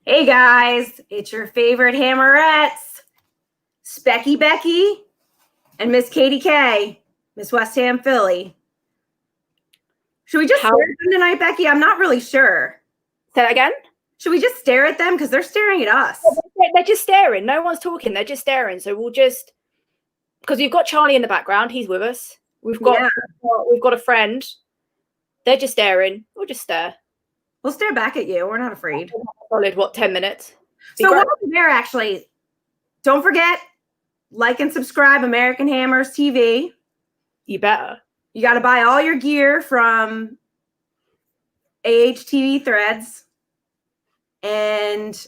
Hey guys, it's your favorite Hammerettes, Specky Becky and Miss Katie K, Miss West Ham Philly. Should we just stare at them tonight, Becky? I'm not really sure. Say that again? Should we just stare at them? Because they're staring at us. They're just staring. No one's talking. They're just staring. So we'll just, because we've got Charlie in the background. He's with us. We've got a friend. They're just staring. We'll just stare. We'll stare back at you. We're not afraid. Solid, 10 minutes? So while we're there, actually, don't forget, like and subscribe American Hammers TV. You better. You got to buy all your gear from AHTV Threads. And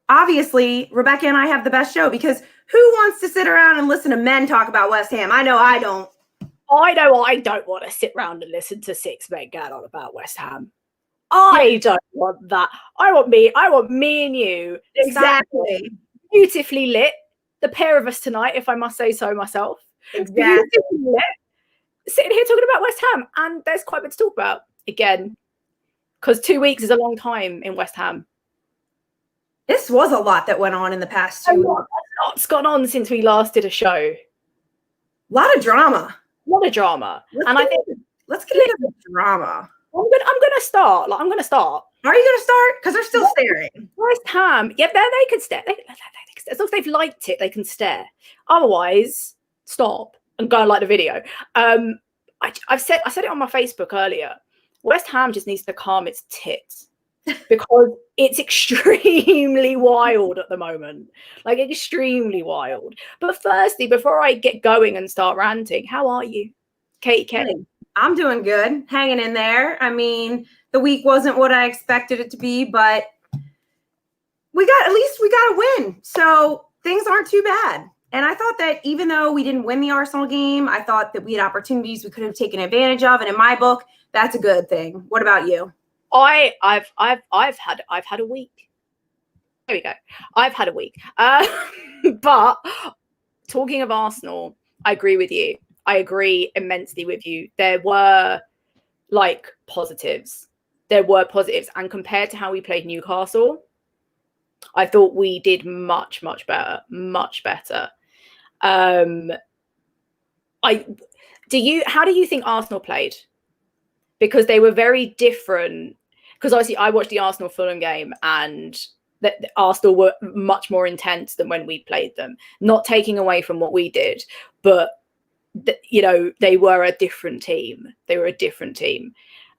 obviously, Rebecca and I have the best show because who wants to sit around and listen to men talk about West Ham? I know I don't. I know I don't want to sit around and listen to six men get on about West Ham. I don't want that. I want me and you. Exactly. Beautifully lit. The pair of us tonight, if I must say so myself. Exactly. Beautifully lit. Sitting here talking about West Ham, and there's quite a bit to talk about again, because 2 weeks is a long time in West Ham. This was a lot that went on in the past 2 weeks. A lot's gone on since we last did a show. A lot of drama. Let's get into the drama. I'm gonna start. Are you gonna start? Because they're still staring. West Ham, yeah, they can stare. As long as they've liked it, they can stare. Otherwise, stop and go and like the video. I said it on my Facebook earlier. West Ham just needs to calm its tits because it's extremely wild at the moment. Like extremely wild. But firstly, before I get going and start ranting, how are you, Katie K? I'm doing good, hanging in there. I mean, the week wasn't what I expected it to be, but at least we got a win. So things aren't too bad. And I thought that even though we didn't win the Arsenal game, I thought that we had opportunities we could have taken advantage of. And in my book, that's a good thing. What about you? I've had a week. There we go. I've had a week. But talking of Arsenal, I agree with you. I agree immensely with you. There were positives. And compared to how we played Newcastle, I thought we did much, much better. Much better. How do you think Arsenal played? Because they were very different. Because obviously I watched the Arsenal Fulham game and the Arsenal were much more intense than when we played them. Not taking away from what we did, but they were a different team.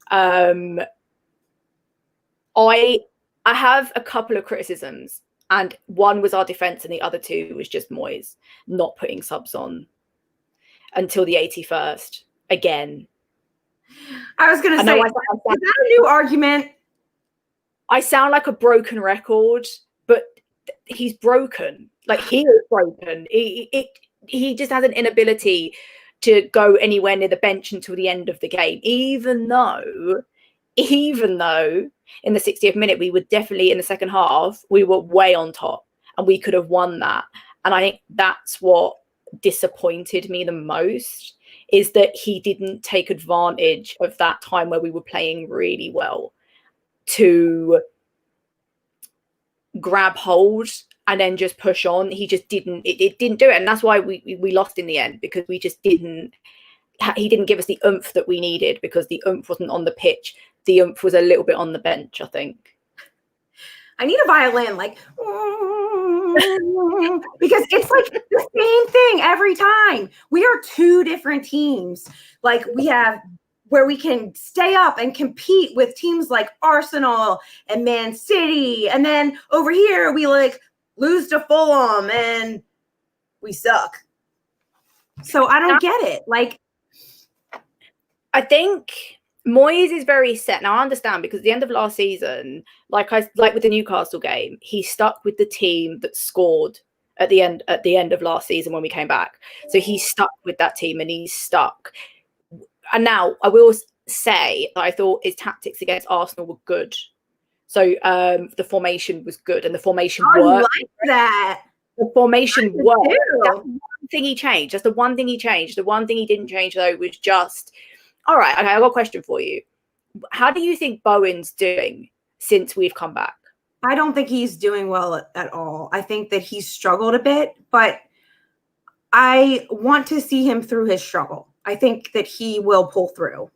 I have a couple of criticisms, and one was our defense and the other two was just Moyes not putting subs on until the 81st again. I was going to say, is that a new argument? I sound like a broken record, but he's broken. Like, he is broken. He just has an inability to go anywhere near the bench until the end of the game, even though in the 60th minute, we were definitely in the second half, we were way on top and we could have won that. And I think that's what disappointed me the most, is that he didn't take advantage of that time where we were playing really well to grab hold and then just push on. He just didn't. It didn't do it, and that's why we lost in the end, because we just didn't. He didn't give us the oomph that we needed, because the oomph wasn't on the pitch. The oomph was a little bit on the bench, I think. I need a violin, because it's like the same thing every time. We are two different teams. Like, we have where we can stay up and compete with teams like Arsenal and Man City. And then over here, we lose to Fulham and we suck. So I don't get it. I think Moyes is very set. Now, I understand, because at the end of last season, like with the Newcastle game, he stuck with the team that scored at the end of last season when we came back. So he's stuck with that team, and he's stuck. And now I will say that I thought his tactics against Arsenal were good. So the formation was good, and the formation worked. I like that. The formation worked. That's the one thing he changed. That's the one thing he changed. The one thing he didn't change, though, was just, all right, okay, I've got a question for you. How do you think Bowen's doing since we've come back? I don't think he's doing well at all. I think that he's struggled a bit, but I want to see him through his struggle. I think that he will pull through.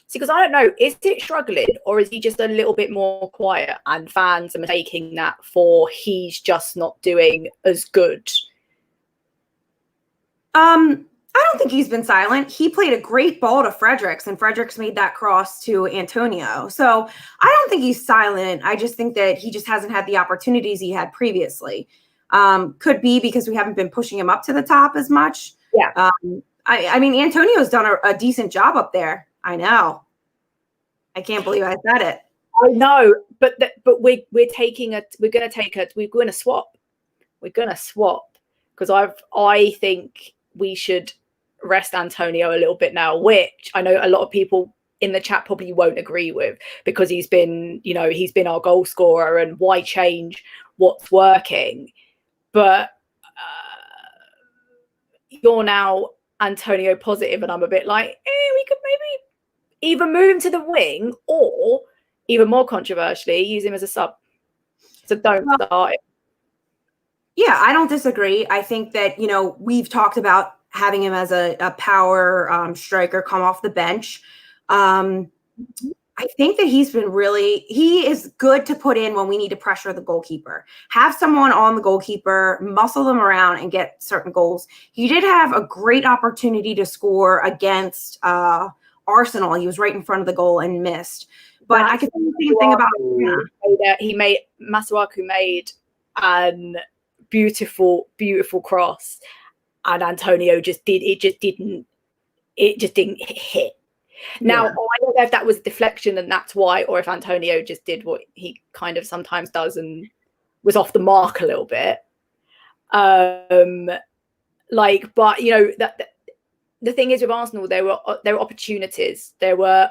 See, because I don't know, is it struggling or is he just a little bit more quiet and fans are taking that for he's just not doing as good? I don't think he's been silent. He played a great ball to Fredericks, and Fredericks made that cross to Antonio. So I don't think he's silent. I just think that he just hasn't had the opportunities he had previously. Could be because we haven't been pushing him up to the top as much. Yeah. I mean, Antonio's done a decent job up there. I know. I can't believe I said it. I know, but we're going to swap. We're going to swap because I think we should rest Antonio a little bit now, which I know a lot of people in the chat probably won't agree with because he's been our goal scorer and why change what's working. But you're now Antonio positive, and I'm a bit like, we could maybe either move him to the wing or, even more controversially, use him as a sub. So don't start him. Yeah, I don't disagree. I think that, we've talked about having him as a power striker come off the bench. I think that he is good to put in when we need to pressure the goalkeeper. Have someone on the goalkeeper, muscle them around and get certain goals. He did have a great opportunity to score against Arsenal. He was right in front of the goal and missed. But I could say the same thing about Masuaku made an beautiful cross, and Antonio just didn't hit. Now, I don't know if that was a deflection and that's why, or if Antonio just did what he kind of sometimes does and was off the mark a little bit. But the thing is with Arsenal, there were opportunities. There were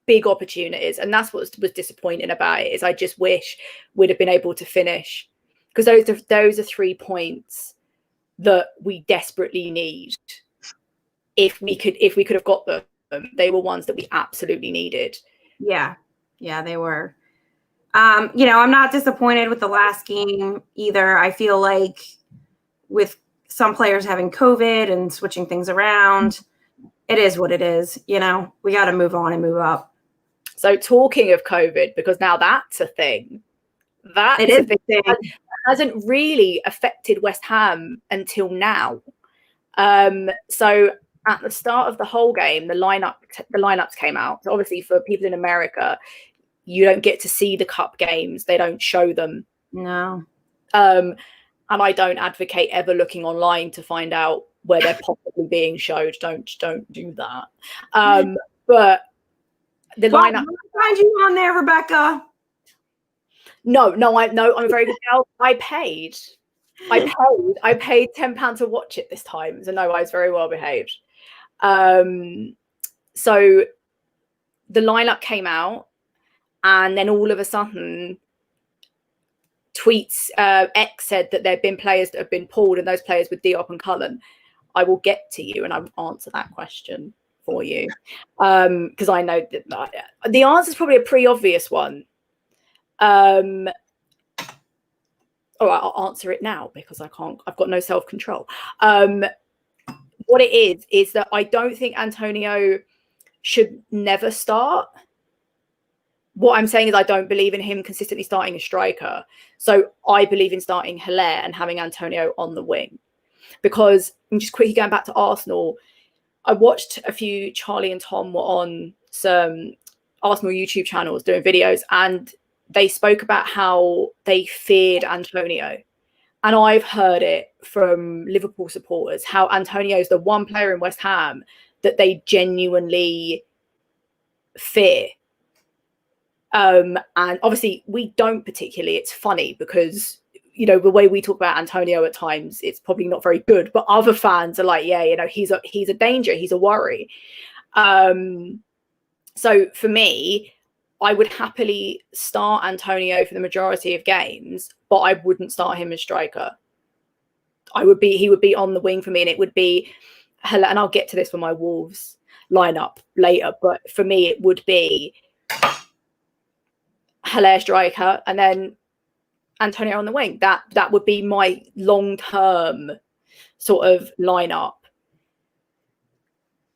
big opportunities, and that's what was disappointing about it. Is I just wish we'd have been able to finish, because those are 3 points that we desperately need. If we could have got them, they were ones that we absolutely needed. Yeah, they were. I'm not disappointed with the last game either. I feel like with some players having COVID and switching things around, it is what it is. We got to move on and move up. So talking of COVID, because now that's a thing. That hasn't really affected West Ham until now. So at the start of the whole game, the lineups came out. So obviously, for people in America, you don't get to see the cup games; they don't show them. No. And I don't advocate ever looking online to find out where they're possibly being showed. Don't do that. But the lineup. Find you on there, Rebecca. No, I'm a very good girl. I paid £10 to watch it this time. So no, I was very well behaved. So the lineup came out, and then all of a sudden tweets, X said that there have been players that have been pulled, and those players were Diop and Cullen. I will get to you and I will answer that question for you. Because I know that the answer is probably a pretty obvious one. All right, I'll answer it now because I've got no self-control. What it is that I don't think Antonio should never start. What I'm saying is I don't believe in him consistently starting a striker. So I believe in starting Hilaire and having Antonio on the wing. Because, and just quickly going back to Arsenal, I watched a few, Charlie and Tom were on some Arsenal YouTube channels doing videos, and they spoke about how they feared Antonio. And I've heard it from Liverpool supporters, how Antonio is the one player in West Ham that they genuinely fear. And obviously we don't particularly. It's funny because, the way we talk about Antonio at times, it's probably not very good. But other fans are like, yeah, he's a danger. He's a worry. So for me, I would happily start Antonio for the majority of games, but I wouldn't start him as striker. He would be on the wing for me, and it would be, and I'll get to this for my Wolves lineup later, but for me, it would be Hilaire striker, and then Antonio on the wing. That would be my long-term sort of lineup.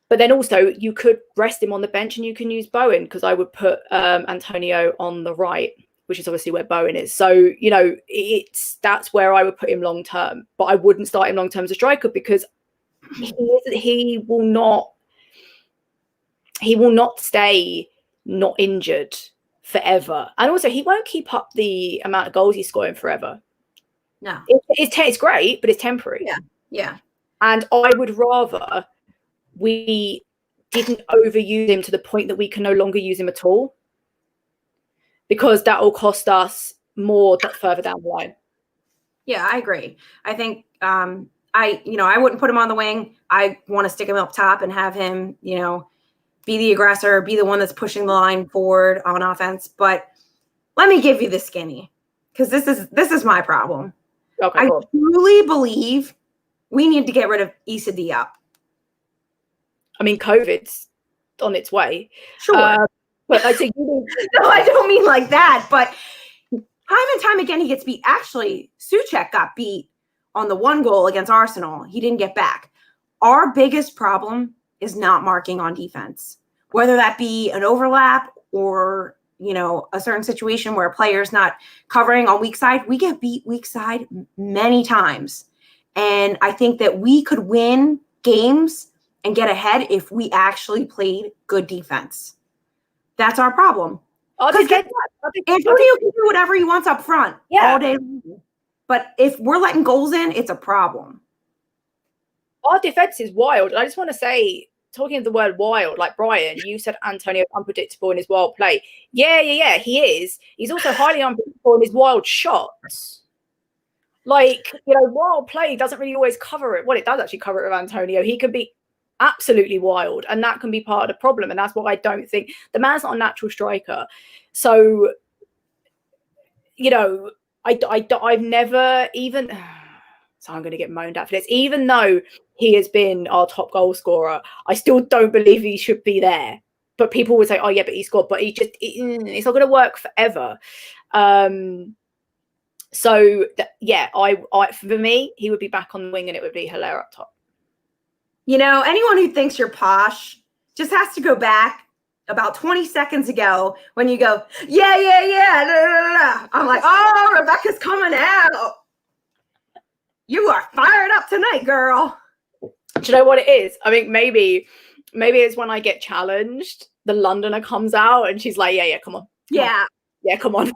But then also you could rest him on the bench and you can use Bowen, because I would put Antonio on the right, which is obviously where Bowen is. So, you know, that's where I would put him long term. But I wouldn't start him long term as a striker, because he will not stay not injured forever. And also he won't keep up the amount of goals he's scoring forever. No. It's great, but it's temporary. Yeah. Yeah. And I would rather we didn't overuse him to the point that we can no longer use him at all, because that will cost us more further down the line. Yeah, I agree. I think I wouldn't put him on the wing. I want to stick him up top and have him, you know, be the aggressor, be the one that's pushing the line forward on offense. But let me give you the skinny, because this is my problem. Okay, I cool. truly believe we need to get rid of Issa Diop. I mean, COVID's on its way. Sure. But I think no, I don't mean like that. But time and time again, he gets beat. Actually, Souček got beat on the one goal against Arsenal. He didn't get back. Our biggest problem is not marking on defense, whether that be an overlap or, you know, a certain situation where a player's not covering on weak side. We get beat weak side many times. And I think that we could win games and get ahead if we actually played good defense. That's our problem. Because Antonio can do whatever he wants up front all day long. But if we're letting goals in, it's a problem. Our defense is wild. I just want to say, talking of the word wild, like Brian, you said Antonio unpredictable in his wild play. Yeah, he is. He's also highly unpredictable in his wild shots. Like, you know, wild play doesn't really always cover it. Well, it does actually cover it with Antonio. He can be absolutely wild, and that can be part of the problem. And that's what I don't think. The man's not a natural striker. So, you know, I've never even... So I'm going to get moaned at for this. Even though he has been our top goal scorer, I still don't believe he should be there. But people would say, oh, yeah, but he scored. But it's not going to work forever. So, for me, he would be back on the wing and it would be Hilaire up top. You know, anyone who thinks you're posh just has to go back about 20 seconds ago when you go, yeah. Da, da, da. I'm like, oh, Rebecca's coming out. You are fired up tonight, girl. Do you know what it is? I think maybe it's when I get challenged, the Londoner comes out and she's like, yeah, come on. Come on.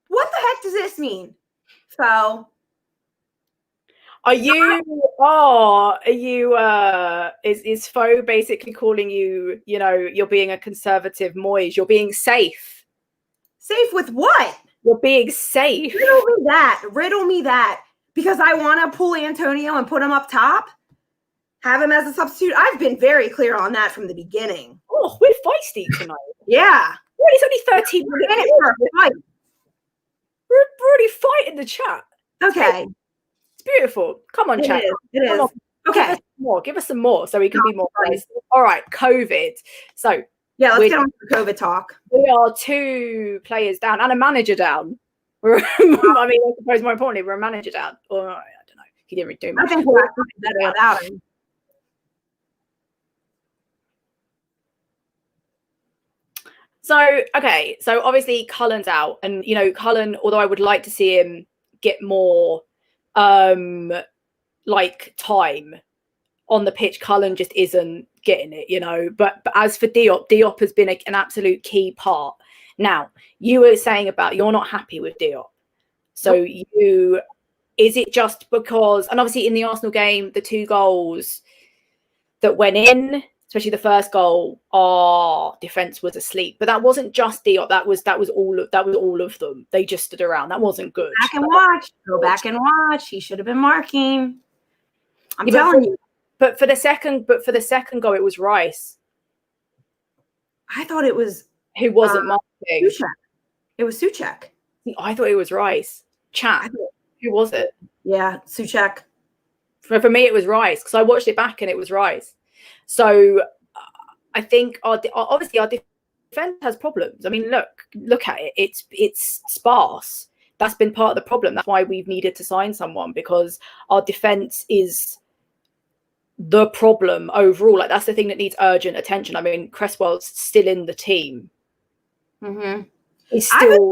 What the heck does this mean? So is Fo basically calling you, you know, you're being a conservative Moyes, you're being safe. Safe with what? You're being safe. Riddle me that. Because I want to pull Antonio and put him up top, have him as a substitute. I've been very clear on that from the beginning. Oh, we're feisty tonight. Yeah. Well, it's only 13 minutes. We're already fighting the chat. Okay. It's beautiful. Come on, chat. It is. Okay. Give us some more so we can be more feisty. All right, COVID. So yeah, let's get on to COVID talk. We are 2 players down and a manager down. I mean, I suppose more importantly, we're a manager down. Or I don't know. He didn't really do much. I think we're actually better without him. So, okay. So obviously Cullen's out. And, you know, Cullen, although I would like to see him get more like time on the pitch, Cullen just isn't getting it, you know. But as for Diop has been an absolute key part. Now, you were saying about you're not happy with Diop. So is it just because, and obviously in the Arsenal game, the 2 goals that went in, especially the first goal, our defense was asleep. But that wasn't just Diop. That was all of them. They just stood around. That wasn't good. Go back and watch. He should have been marking. I'm telling you. But for the second goal, it was Rice. I thought it was who wasn't marking. Souček. It was Souček. I thought it was Rice. Chat. Who was it? Yeah, Souček. For me, it was Rice because I watched it back and it was Rice. So I think our defense has problems. I mean, look at it. It's sparse. That's been part of the problem. That's why we've needed to sign someone, because our defense is the problem overall. Like, that's the thing that needs urgent attention. I mean, Cresswell's still in the team. Mm-hmm. He's still.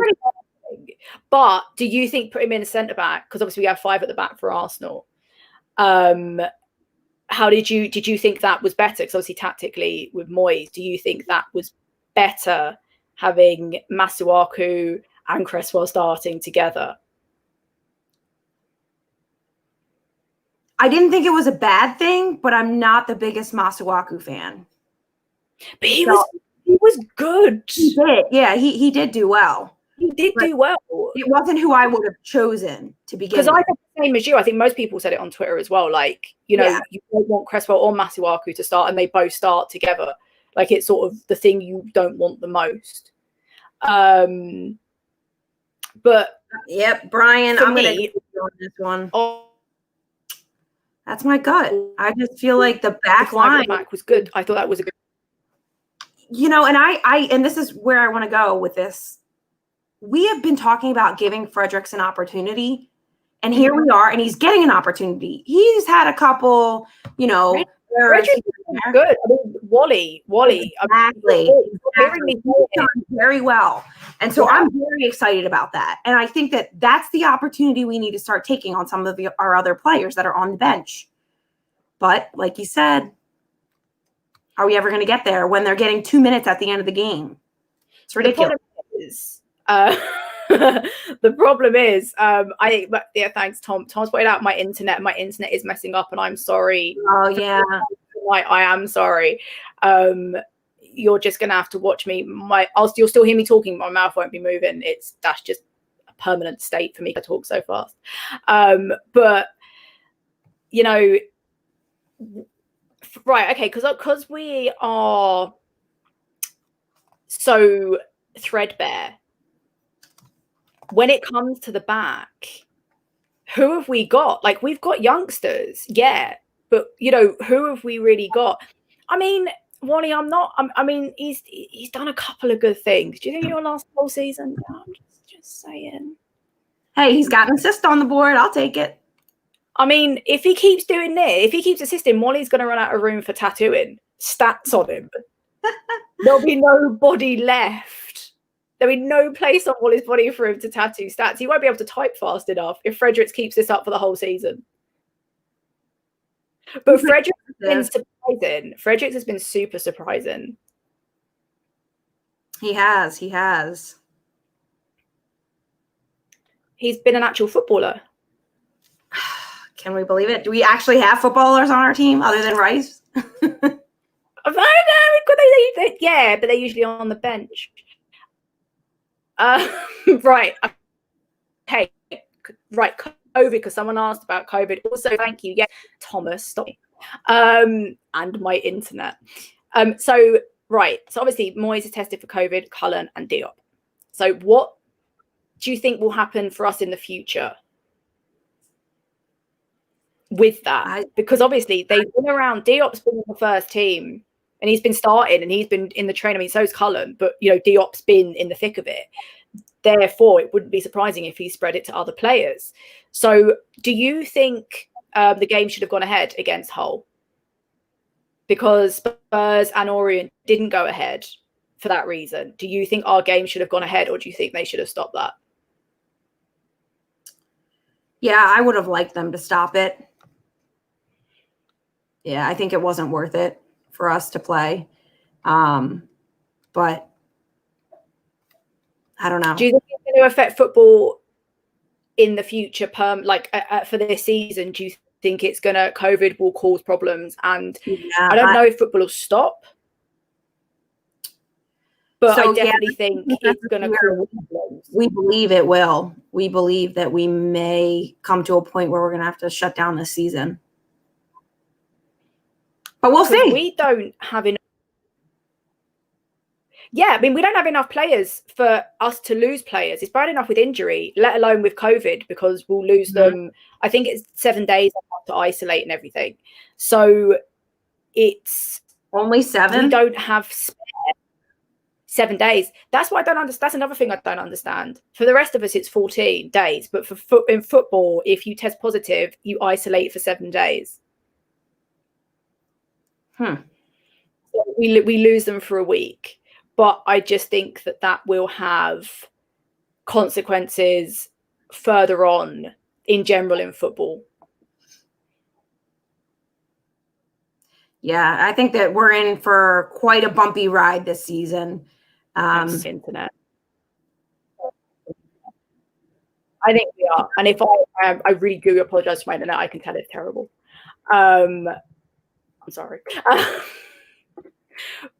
But do you think put him in a centre back? Because obviously we have 5 at the back for Arsenal. How did you think that was better? Because obviously tactically with Moyes, do you think that was better having Masuaku and Cresswell starting together? I didn't think it was a bad thing, but I'm not the biggest Masuaku fan. But he was good. He did. Yeah, he did do well. He did do well. It wasn't who I would have chosen to begin with. Because I think the same as you. I think most people said it on Twitter as well. Like, you don't want Cresswell or Masuaku to start, and they both start together. Like, it's sort of the thing you don't want the most. But yep, Brian, I'm going to go on this one. That's my gut. I just feel like the back line was good. I thought that was a good. And and this is where I want to go with this. We have been talking about giving Fredericks an opportunity, and here we are, and he's getting an opportunity. He's had a couple, Fredericks is good. I mean, Wally. Exactly. He's done very well. And so I'm very excited about that. And I think that that's the opportunity we need to start taking on some of our other players that are on the bench. But like you said, are we ever going to get there when they're getting 2 minutes at the end of the game? It's ridiculous. The problem is, thanks, Tom. Tom's pointed out my internet. My internet is messing up, and I'm sorry. Oh yeah, I am sorry. You're just gonna have to watch me. You'll still hear me talking. My mouth won't be moving. That's just a permanent state for me to talk so fast. But right, okay, because we are so threadbare. When it comes to the back, who have we got? Like, we've got youngsters, yeah, but who have we really got? I mean, Wally, he's done a couple of good things. Do you think he'll last the whole season? No, I'm just saying. Hey, he's got an assist on the board. I'll take it. I mean, if he keeps doing this, if he keeps assisting, Wally's going to run out of room for tattooing stats on him. There'll be nobody left. There'll be no place on Wally's body for him to tattoo stats. He won't be able to type fast enough if Fredericks keeps this up for the whole season. But Fredericks has been surprising. Fredericks has been super surprising. He has. He's been an actual footballer. Can we believe it? Do we actually have footballers on our team other than Rice? I don't know. Yeah, but they're usually on the bench. Right. Okay. Right. COVID, because someone asked about COVID. Also, thank you. Yeah, Thomas, stop. And my internet. So obviously Moyes is tested for COVID, Cullen and Diop. So what do you think will happen for us in the future with that? Because obviously they've been around. Diop's been in the first team and he's been starting and he's been in the training. I mean, so's Cullen, but Diop's been in the thick of it. Therefore, it wouldn't be surprising if he spread it to other players. So do you think the game should have gone ahead against Hull? Because Spurs and Orient didn't go ahead for that reason. Do you think our game should have gone ahead, or do you think they should have stopped that? Yeah, I would have liked them to stop it. Yeah, I think it wasn't worth it for us to play. But I don't know. Do you think it's going to affect football in the future, for this season? Do you think it's going to, COVID will cause problems? And I don't know if football will stop. But I definitely think it's going to cause problems. We believe it will. We believe that we may come to a point where we're going to have to shut down this season. But we'll see. We don't have enough. Yeah, I mean, we don't have enough players for us to lose players. It's bad enough with injury, let alone with COVID, because we'll lose them. I think it's 7 days to isolate and everything. So it's only 7. We don't have spare. 7 days. That's what I don't understand. That's another thing I don't understand. For the rest of us, it's 14 days. But in football, if you test positive, you isolate for 7 days. So we lose them for a week. But I just think that will have consequences further on in general in football. Yeah, I think that we're in for quite a bumpy ride this season. Internet. I think we are. And if I really do apologize for my internet, I can tell it's terrible. I'm sorry.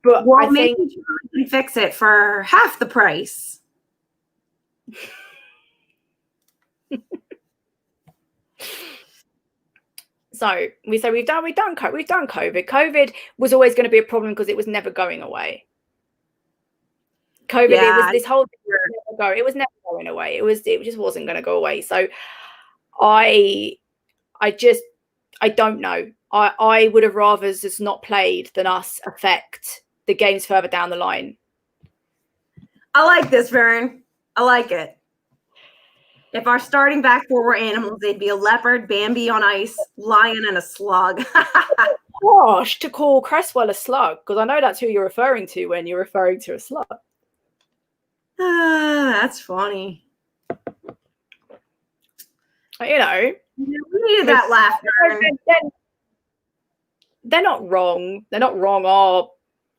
But well, I think maybe you can fix it for half the price. So we've done COVID. COVID was always going to be a problem because it was never going away. COVID, it was this whole thing, it was never going away. It just wasn't going to go away. So I don't know. I would have rather just not played than us affect the games further down the line. I like this, Vern. I like it. If our starting back four were animals, they'd be a leopard, Bambi on ice, lion, and a slug. Gosh, to call Cresswell a slug, because I know that's who you're referring to when you're referring to a slug. That's funny. You know, we needed that laugh. They're not wrong. They're not wrong.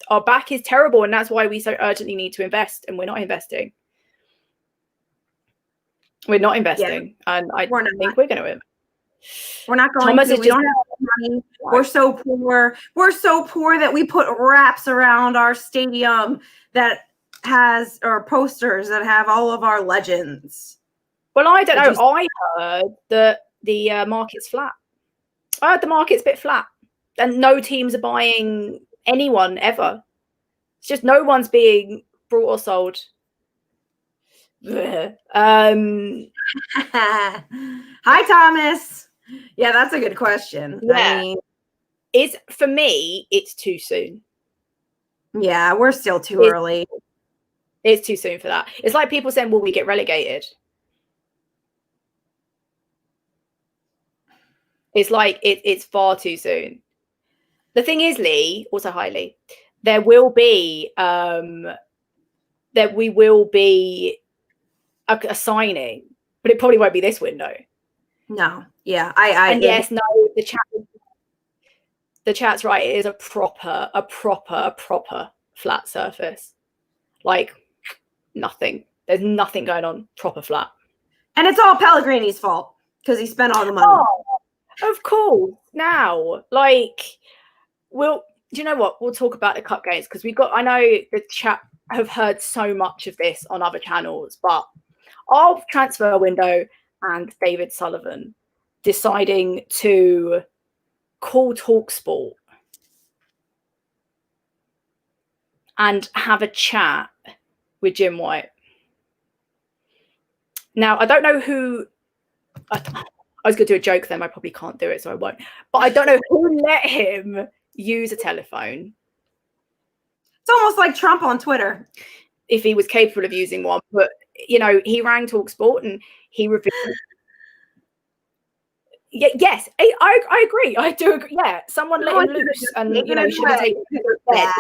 Our back is terrible, and that's why we so urgently need to invest, and we're not investing. We're not investing, and I think we're going to. We're not going to. We don't have money. We're so poor. We're so poor that we put wraps around our stadium that has, or posters that have all of our legends. Well, I don't know. I heard that the market's flat. I heard the market's a bit flat, and no teams are buying anyone ever. It's just no one's being bought or sold. Hi, Thomas. Yeah, that's a good question. Yeah. For me, it's too soon. Yeah, we're still too early. It's too soon for that. It's like people saying, will we get relegated? It's like it's far too soon. The thing is, Lee, also hi Lee, there will be a signing, but it probably won't be this window. No. Yeah. Yes, no, the chat's right. It is a proper flat surface. Like nothing. There's nothing going on. Proper flat. And it's all Pellegrini's fault because he spent all the money. Oh, of course. Now, like, do you know what? We'll talk about the cup games because I know the chat have heard so much of this on other channels, but our transfer window and David Sullivan deciding to call TalkSport and have a chat with Jim White. Now, I don't know who. I was going to do a joke then. I probably can't do it, so I won't. But I don't know who let him use a telephone. It's almost like Trump on Twitter. If he was capable of using one. But, you know, he rang TalkSport and he revealed. Yes, I agree. I do agree. Yeah, someone let him loose, and you know, he should have been taken to bed.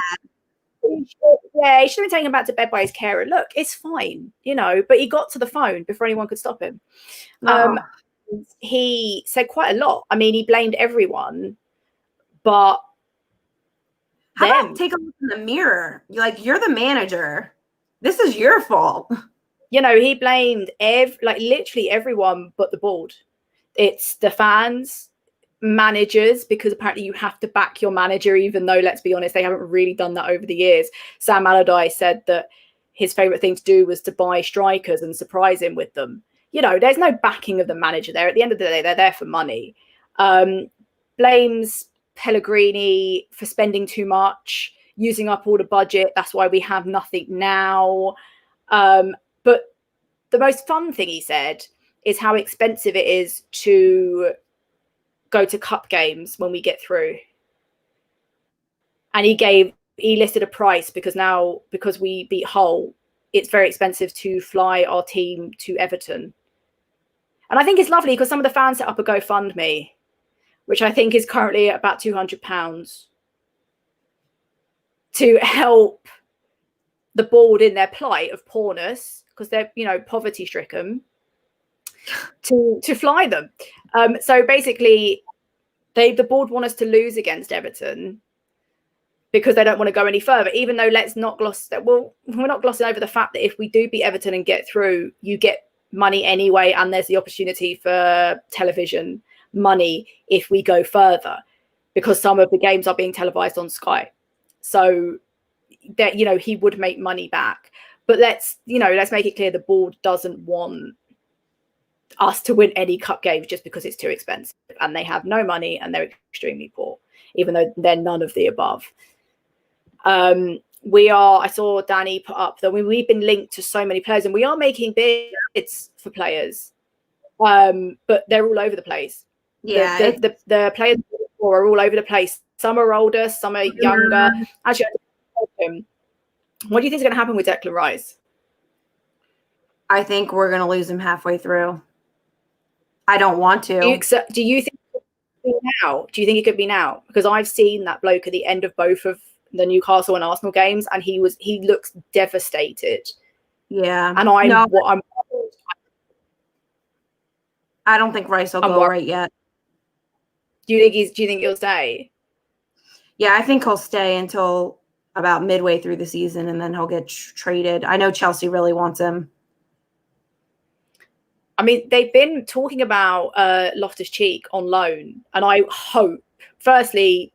Yeah, he should have been taken back to bed by his carer. Look, it's fine, you know, but he got to the phone before anyone could stop him. He said quite a lot. I mean, he blamed everyone, but how about take a look in the mirror? You're the manager. This is your fault. You know, he blamed literally everyone but the board. It's the fans, managers, because apparently you have to back your manager, even though, let's be honest, they haven't really done that over the years. Sam Allardyce said that his favourite thing to do was to buy strikers and surprise him with them. You know, there's no backing of the manager there. At the end of the day, they're there for money. Blames Pellegrini for spending too much, using up all the budget. That's why we have nothing now. But the most fun thing he said is how expensive it is to go to cup games when we get through. And he gave he listed a price because we beat Hull, it's very expensive to fly our team to Everton. And I think it's lovely because some of the fans set up a GoFundMe, which I think is currently at about £200 to help the board in their plight of poorness, because they're, poverty stricken, to fly them. So basically, the board want us to lose against Everton because they don't want to go any further, even though let's not gloss that. Well, we're not glossing over the fact that if we do beat Everton and get through, you get money anyway, and there's the opportunity for television money if we go further, because some of the games are being televised on Sky. So that, he would make money back. But let's make it clear the board doesn't want us to win any cup games just because it's too expensive, and they have no money and they're extremely poor, even though they're none of the above. I saw Danny put up that we've been linked to so many players, and we are making bids for players, but they're all over the place. Yeah, the players are all over the place. Some are older, some are younger. Actually, what do you think is going to happen with Declan Rice? I think we're going to lose him halfway through. I don't want to. Do you think it could be now? Do you think it could be now? Because I've seen that bloke at the end of both of the Newcastle and Arsenal games, and he looks devastated. Yeah. And I don't think Rice will go right yet. Do you think he'll stay? Yeah, I think he'll stay until about midway through the season, and then he'll get traded. I know Chelsea really wants him. I mean, they've been talking about Loftus-Cheek on loan, and I hope, firstly,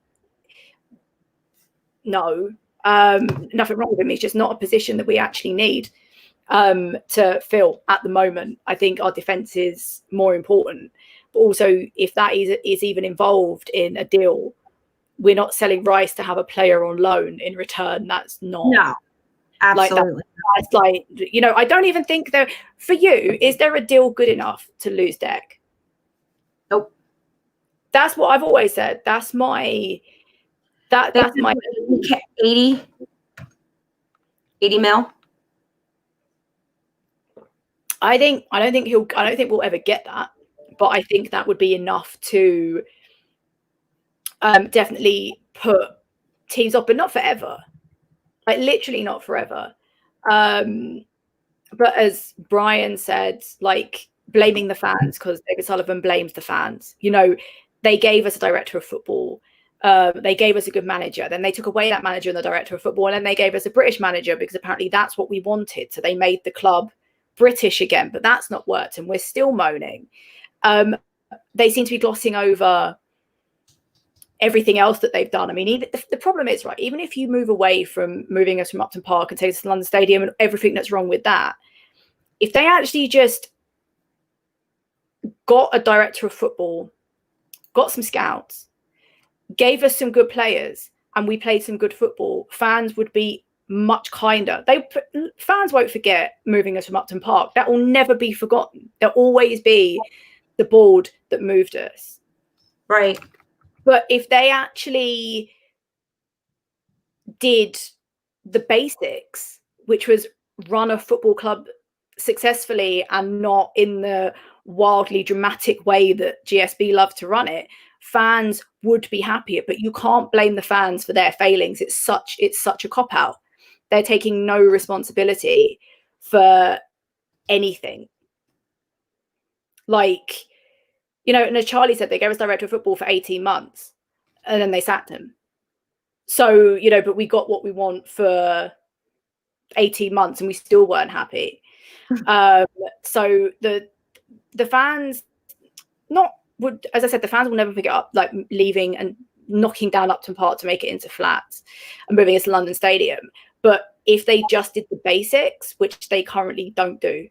no, nothing wrong with him. It's just not a position that we actually need to fill at the moment. I think our defence is more important. But also, if that is even involved in a deal, we're not selling Rice to have a player on loan in return. That's not. No, absolutely. That's like, I don't even think that for you, is there a deal good enough to lose Deck? Nope. That's what I've always said. That's my 80 mil. I don't think we'll ever get that, but I think that would be enough to definitely put teams off, but not forever. Like literally not forever. But as Brian said, like blaming the fans, because David Sullivan blames the fans. They gave us a director of football. They gave us a good manager. Then they took away that manager and the director of football, and then they gave us a British manager because apparently that's what we wanted. So they made the club British again, but that's not worked, and we're still moaning. They seem to be glossing over everything else that they've done. I mean, the problem is, right, even if you move away from moving us from Upton Park and take us to London Stadium and everything that's wrong with that, if they actually just got a director of football, got some scouts, gave us some good players, and we played some good football, fans would be much kinder. Fans won't forget moving us from Upton Park. That will never be forgotten. There'll always be the board that moved us. Right. But if they actually did the basics, which was run a football club successfully and not in the wildly dramatic way that GSB love to run it, fans would be happier. But you can't blame the fans for their failings. It's such a cop-out. They're taking no responsibility for anything. Like, and as Charlie said, they gave us director of football for 18 months and then they sacked him. So, but we got what we want for 18 months and we still weren't happy. So the fans as I said, the fans will never pick it up, like leaving and knocking down Upton Park to make it into flats and moving us to London Stadium. But if they just did the basics, which they currently don't do,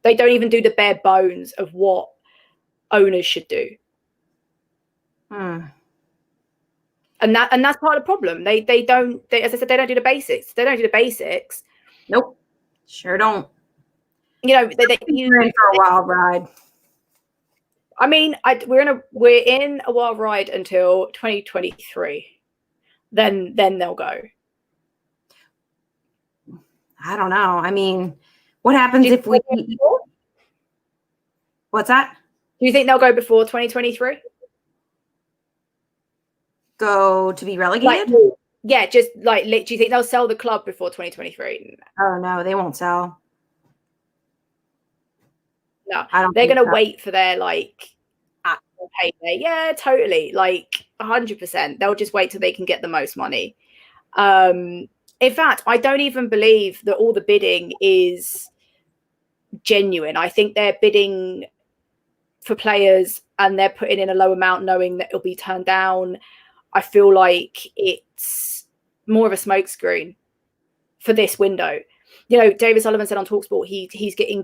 they don't even do the bare bones of what owners should do. And that's part of the problem. They don't, as I said, they don't do the basics. They don't do the basics. Nope. Sure don't. You're in for a wild ride. I mean, we're in a wild ride until 2023. then they'll go. I don't know. I mean, what happens if we? What's that? Do you think they'll go before 2023? Go to be relegated? Like, yeah, just like, do you think they'll sell the club before 2023? Oh no, they won't sell. No, they're going to wait for their like actual payday. Yeah, totally. Like 100%. They'll just wait till they can get the most money. In fact, I don't even believe that all the bidding is genuine. I think they're bidding for players and they're putting in a low amount knowing that it'll be turned down. I feel like it's more of a smokescreen for this window. You know, David Sullivan said on TalkSport he's getting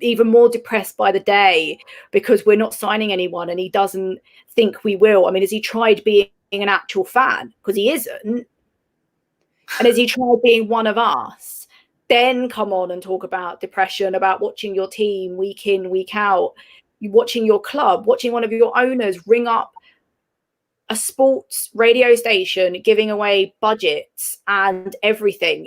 even more depressed by the day because we're not signing anyone and he doesn't think we will. I mean, has he tried being an actual fan? Because he isn't. And has he tried being one of us? Then come on and talk about depression, about watching your team week in, week out, watching your club, watching one of your owners ring up a sports radio station, giving away budgets and everything.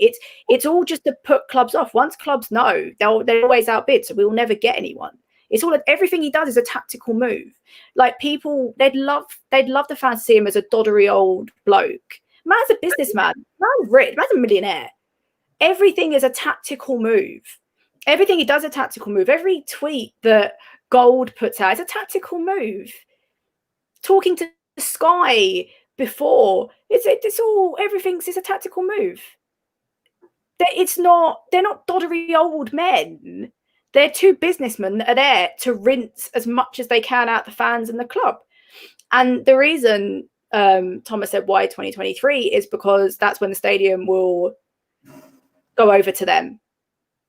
It's all just to put clubs off. Once clubs know, they're always outbid, so we will never get anyone. It's all, everything he does is a tactical move. Like, people, they'd love the fans to see him as a doddery old bloke. Man's a businessman. Man's rich. Man's a millionaire. Everything is a tactical move. Everything he does is a tactical move. Every tweet that Gold puts out is a tactical move. Talking to Sky before, it's all, everything's is a tactical move. They're not doddery old men. They're two businessmen that are there to rinse as much as they can out the fans and the club. And the reason Thomas said why 2023 is because that's when the stadium will go over to them.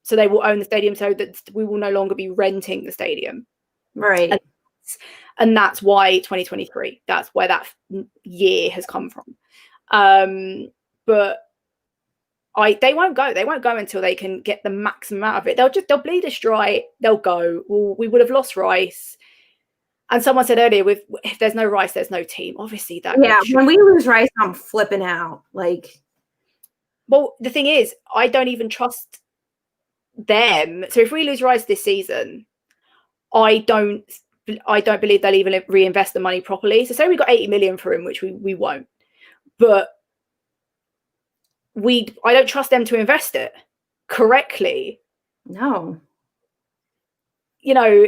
So they will own the stadium so that we will no longer be renting the stadium. Right. And that's why 2023. That's where that year has come from. But they won't go. They won't go until they can get the maximum out of it. They'll bleed us dry. They'll go. Well, we would have lost Rice. And someone said earlier, if there's no Rice, there's no team. Obviously, that. Yeah, when we lose Rice, I'm flipping out. Like, well, the thing is, I don't even trust them. So if we lose Rice this season, I don't believe they'll even reinvest the money properly. So say we got 80 million for him, which we won't. But I don't trust them to invest it correctly. No. You know,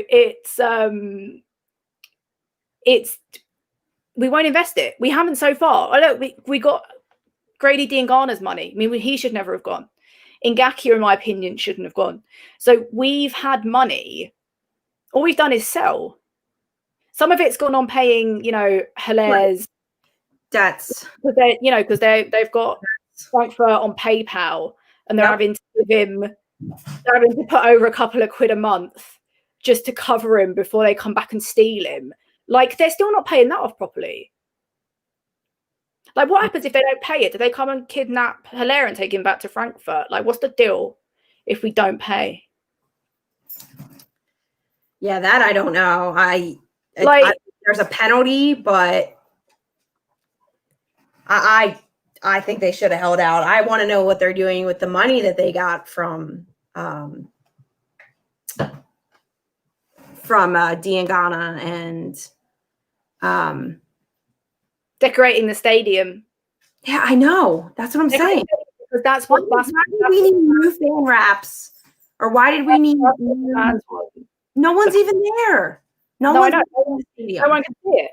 we won't invest it. We haven't so far. I don't. We got Grady Diangana's money. I mean, he should never have gone. Ngakia, in my opinion, shouldn't have gone. So we've had money. All we've done is sell. Some of it's gone on paying, you know, Hilaire's debts. Because they've got Frankfurt on PayPal and they're having to give him, they're having to put over a couple of quid a month just to cover him before they come back and steal him. Like, they're still not paying that off properly. Like, what happens if they don't pay it? Do they come and kidnap Hilaire and take him back to Frankfurt? Like, what's the deal if we don't pay? Yeah, that I don't know. There's a penalty, but I think they should have held out. I want to know what they're doing with the money that they got from Diangana and decorating the stadium. Yeah, I know. That's what I'm saying. Because that's what. Why did we need new fan wraps, or why did we need? No one's even there. No one can see it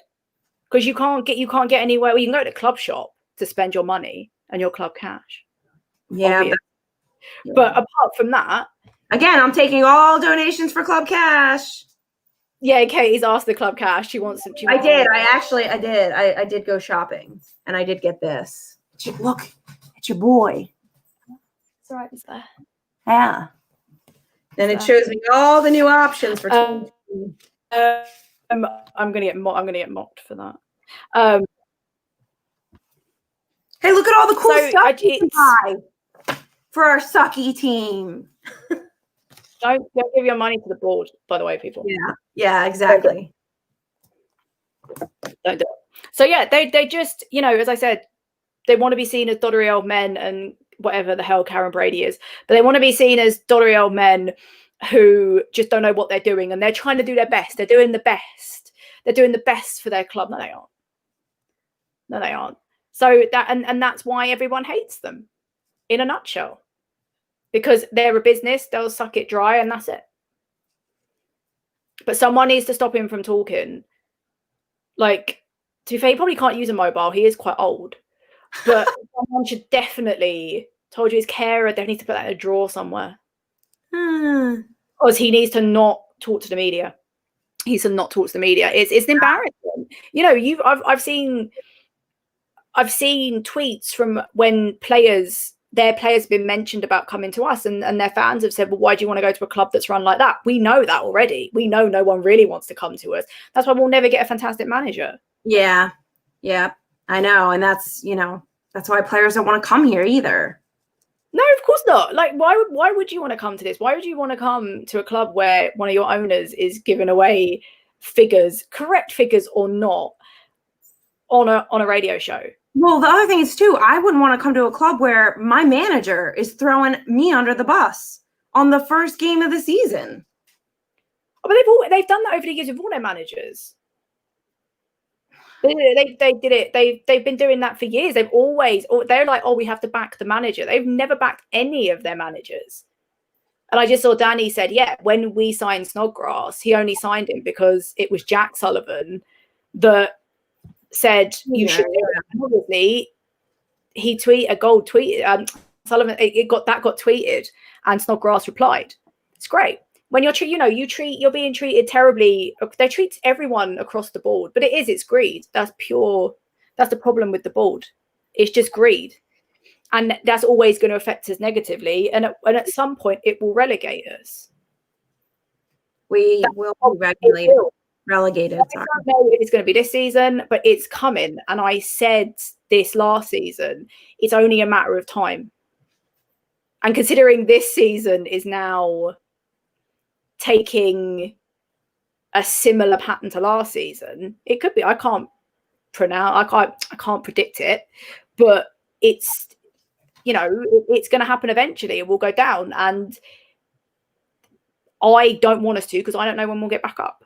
because you can't get anywhere. Well, you can go to the club shop to spend your money and your club cash. Yeah, but apart from that, again, I'm taking all donations for club cash. Yeah, Katie's asked the club cash. She wants it. I did. I did go shopping, and I did get this. Look, it's your boy. It's all right. It's there. Yeah. And it shows me all the new options for. I'm gonna get mocked for that. Hey, look at all the cool stuff you can buy for our sucky team. Don't give your money to the board, by the way, people. Yeah, exactly. Don't do it. So yeah, they just, you know, as I said, They want to be seen as doddery old men and whatever the hell Karen Brady is, but they want to be seen as doddery old men who just don't know what they're doing, and they're trying to do their best. They're doing the best. They're doing the best for their club. No, they aren't. No, they aren't. So that and that's why everyone hates them, in a nutshell, because they're a business. They'll suck it dry, and that's it. But someone needs to stop him from talking. Like, to be fair, he probably can't use a mobile. He is quite old. But someone should definitely, told you his carer, they need to put that in a drawer somewhere. Because he needs to not talk to the media. He needs to not talk to the media. It's embarrassing. You know, I've seen tweets from when their players have been mentioned about coming to us, and their fans have said, well, why do you want to go to a club that's run like that? We know that already. We know no one really wants to come to us. That's why we'll never get a fantastic manager. Yeah. I know. And that's, you know, that's why players don't want to come here either. No, of course not. Like, why would you want to come to this? Why would you want to come to a club where one of your owners is giving away figures, correct figures or not, on a radio show? Well, the other thing is too, I wouldn't want to come to a club where my manager is throwing me under the bus on the first game of the season. Oh, but they've done that over the years with all their managers. They did it. They've been doing that for years. They're like, oh, we have to back the manager. They've never backed any of their managers. And I just saw Danny said, yeah, when we signed Snodgrass, he only signed him because it was Jack Sullivan that said you should do it. And obviously, Sullivan, it got tweeted, and Snodgrass replied. It's great. When you're being treated terribly. They treat everyone across the board, but it's greed. That's the problem with the board. It's just greed, and that's always going to affect us negatively. And at some point, it will relegate us. We will be relegated. I don't know if it's going to be this season, but it's coming. And I said this last season, it's only a matter of time. And considering this season is now taking a similar pattern to last season, it could be. I can't predict it, but it's, you know, it's going to happen eventually. It will go down, and I don't want us to, because I don't know when we'll get back up.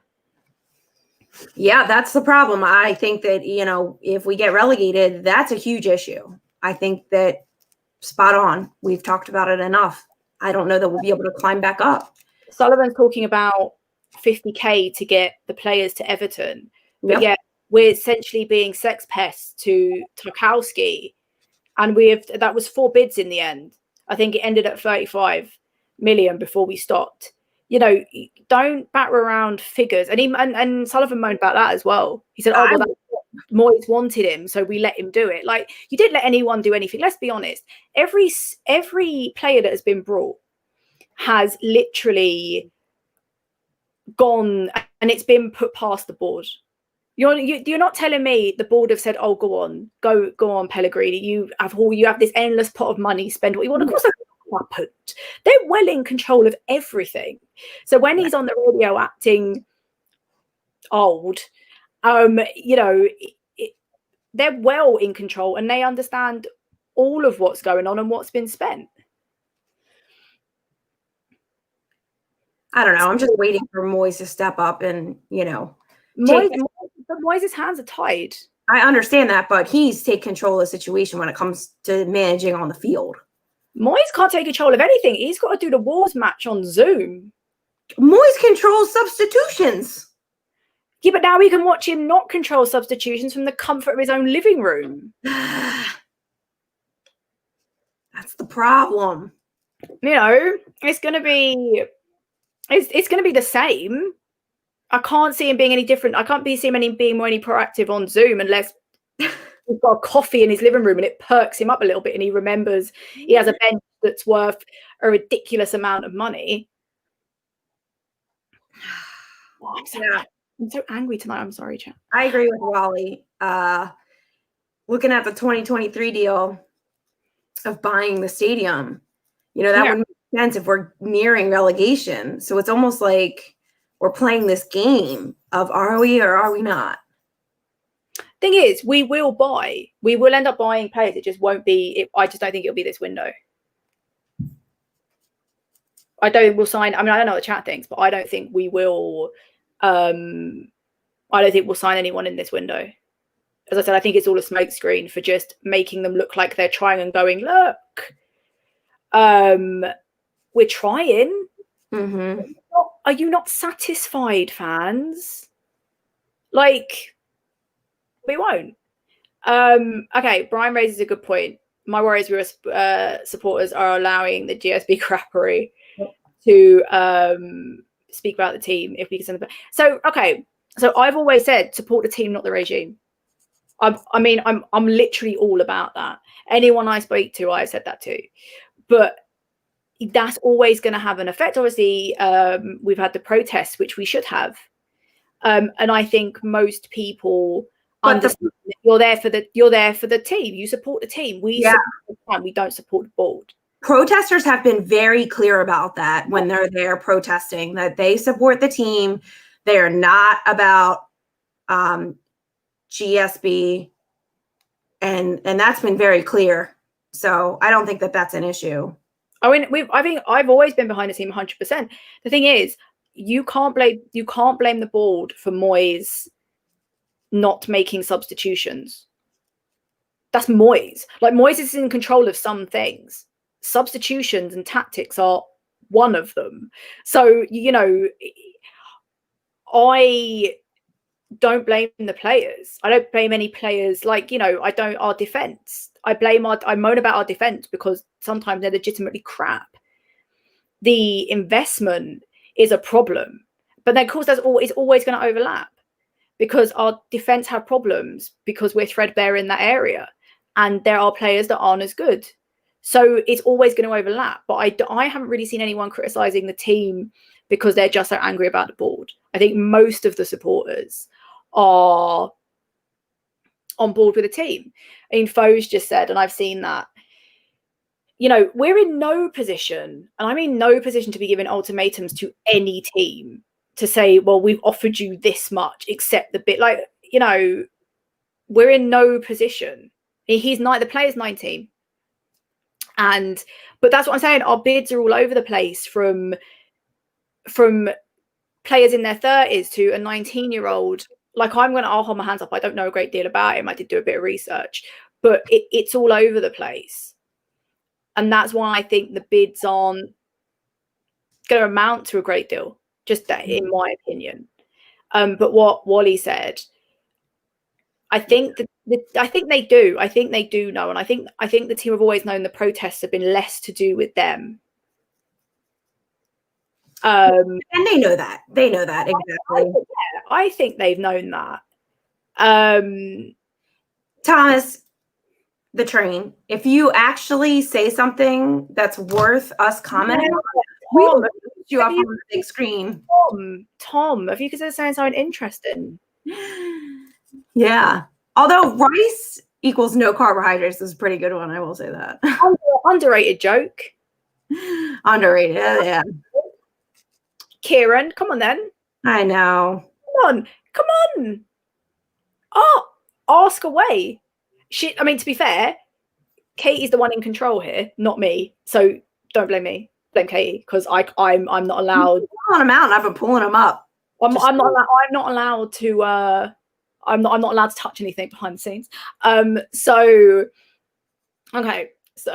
Yeah, that's the problem. I think that, you know, if we get relegated, that's a huge issue. I think that spot on. We've talked about it enough. I don't know that we'll be able to climb back up. Sullivan's talking about 50k to get the players to Everton, but yet we're essentially being sex pests to Tarkowski, and that was 4 bids in the end. I think it ended at 35 million before we stopped. You know, don't batter around figures. And Sullivan moaned about that as well. He said, Moyes wanted him, so we let him do it. Like, you didn't let anyone do anything. Let's be honest. Every player that has been brought has literally gone, and it's been put past the board. You're not telling me the board have said, oh, go on, Pellegrini. You have this endless pot of money, spend what you want. Of course, happened. They're well in control of everything. So when he's on the radio acting old, you know, they're well in control, and they understand all of what's going on and what's been spent. I don't know. I'm just waiting for Moyes to step up and, you know, Moyes' hands are tied. I understand that, but he's take control of the situation when it comes to managing on the field. Moyes can't take control of anything. He's got to do the Wolves match on Zoom. Moyes controls substitutions. Yeah, but now we can watch him not control substitutions from the comfort of his own living room. That's the problem. You know, it's going to be the same. I can't see him being any different. I can't see him being more proactive on Zoom unless he's got a coffee in his living room and it perks him up a little bit, and he remembers he has a bench that's worth a ridiculous amount of money. Oh, I'm so angry tonight. I'm sorry, chat. I agree with Wally. Looking at the 2023 deal of buying the stadium, you know, that would make sense if we're nearing relegation. So it's almost like we're playing this game of, are we or are we not? Thing is, we will end up buying players. It just won't be. I just don't think it'll be this window. I don't think we'll sign. I mean, I don't know what the chat thinks, but I don't think we will. I don't think we'll sign anyone in this window. As I said, I think it's all a smokescreen for just making them look like they're trying and going, look, we're trying. Mm-hmm. Are you not satisfied, fans? Like, we won't. Okay, Brian raises a good point. My worries with supporters are allowing the GSB crappery to speak about the team if we can send them. So okay, so I've always said support the team, not the regime. I mean, I'm literally all about that. Anyone I speak to, I've said that to. But that's always going to have an effect. Obviously, we've had the protests, which we should have, and I think most people understand that you're there for the team. You support the team. We support the team. We don't support the board. Protesters have been very clear about that when they're there protesting, that they support the team. They are not about GSB, and that's been very clear. So I don't think that that's an issue. I mean, I think I've always been behind the team 100%. The thing is, you can't blame the board for Moyes not making substitutions. That's Moyes. Like, Moyes is in control of some things. Substitutions and tactics are one of them. So, you know, I don't blame the players. I don't blame any players. Like, you know, our defense. I moan about our defense because sometimes they're legitimately crap. The investment is a problem, but then of course it's always going to overlap because our defense have problems because we're threadbare in that area, and there are players that aren't as good. So it's always going to overlap. But I haven't really seen anyone criticizing the team because they're just so angry about the board. I think most of the supporters are on board with the team. I mean, Foe's just said, and I've seen that, you know, we're in no position, and I mean no position, to be giving ultimatums to any team to say, well, we've offered you this much, except the bit, like, you know, we're in no position. The player's 19. But that's what I'm saying. Our bids are all over the place, from players in their 30s to a 19-year-old. Like, I'll hold my hands up. I don't know a great deal about him. I did do a bit of research, but it's all over the place. And that's why I think the bids aren't going to amount to a great deal, just that, in my opinion. But what Wally said, I think I think they do. I think they do know, and I think the team have always known the protests have been less to do with them. And they know that. They know that exactly. I think they've known that. Thomas, the train, if you actually say something that's worth us commenting, we will put you up on the big screen. Tom, if you consider saying something interesting. Yeah. Although rice equals no carbohydrates is a pretty good one, I will say that. Underrated joke. Underrated, yeah. Kieran, come on then. I know. Come on. Oh, ask away. I mean, to be fair, Katie's the one in control here, not me. So don't blame me. Blame Katie, because I'm not allowed. I'm pulling them out, and I've been pulling them up. I'm not allowed to. I'm not allowed to touch anything behind the scenes. So okay. So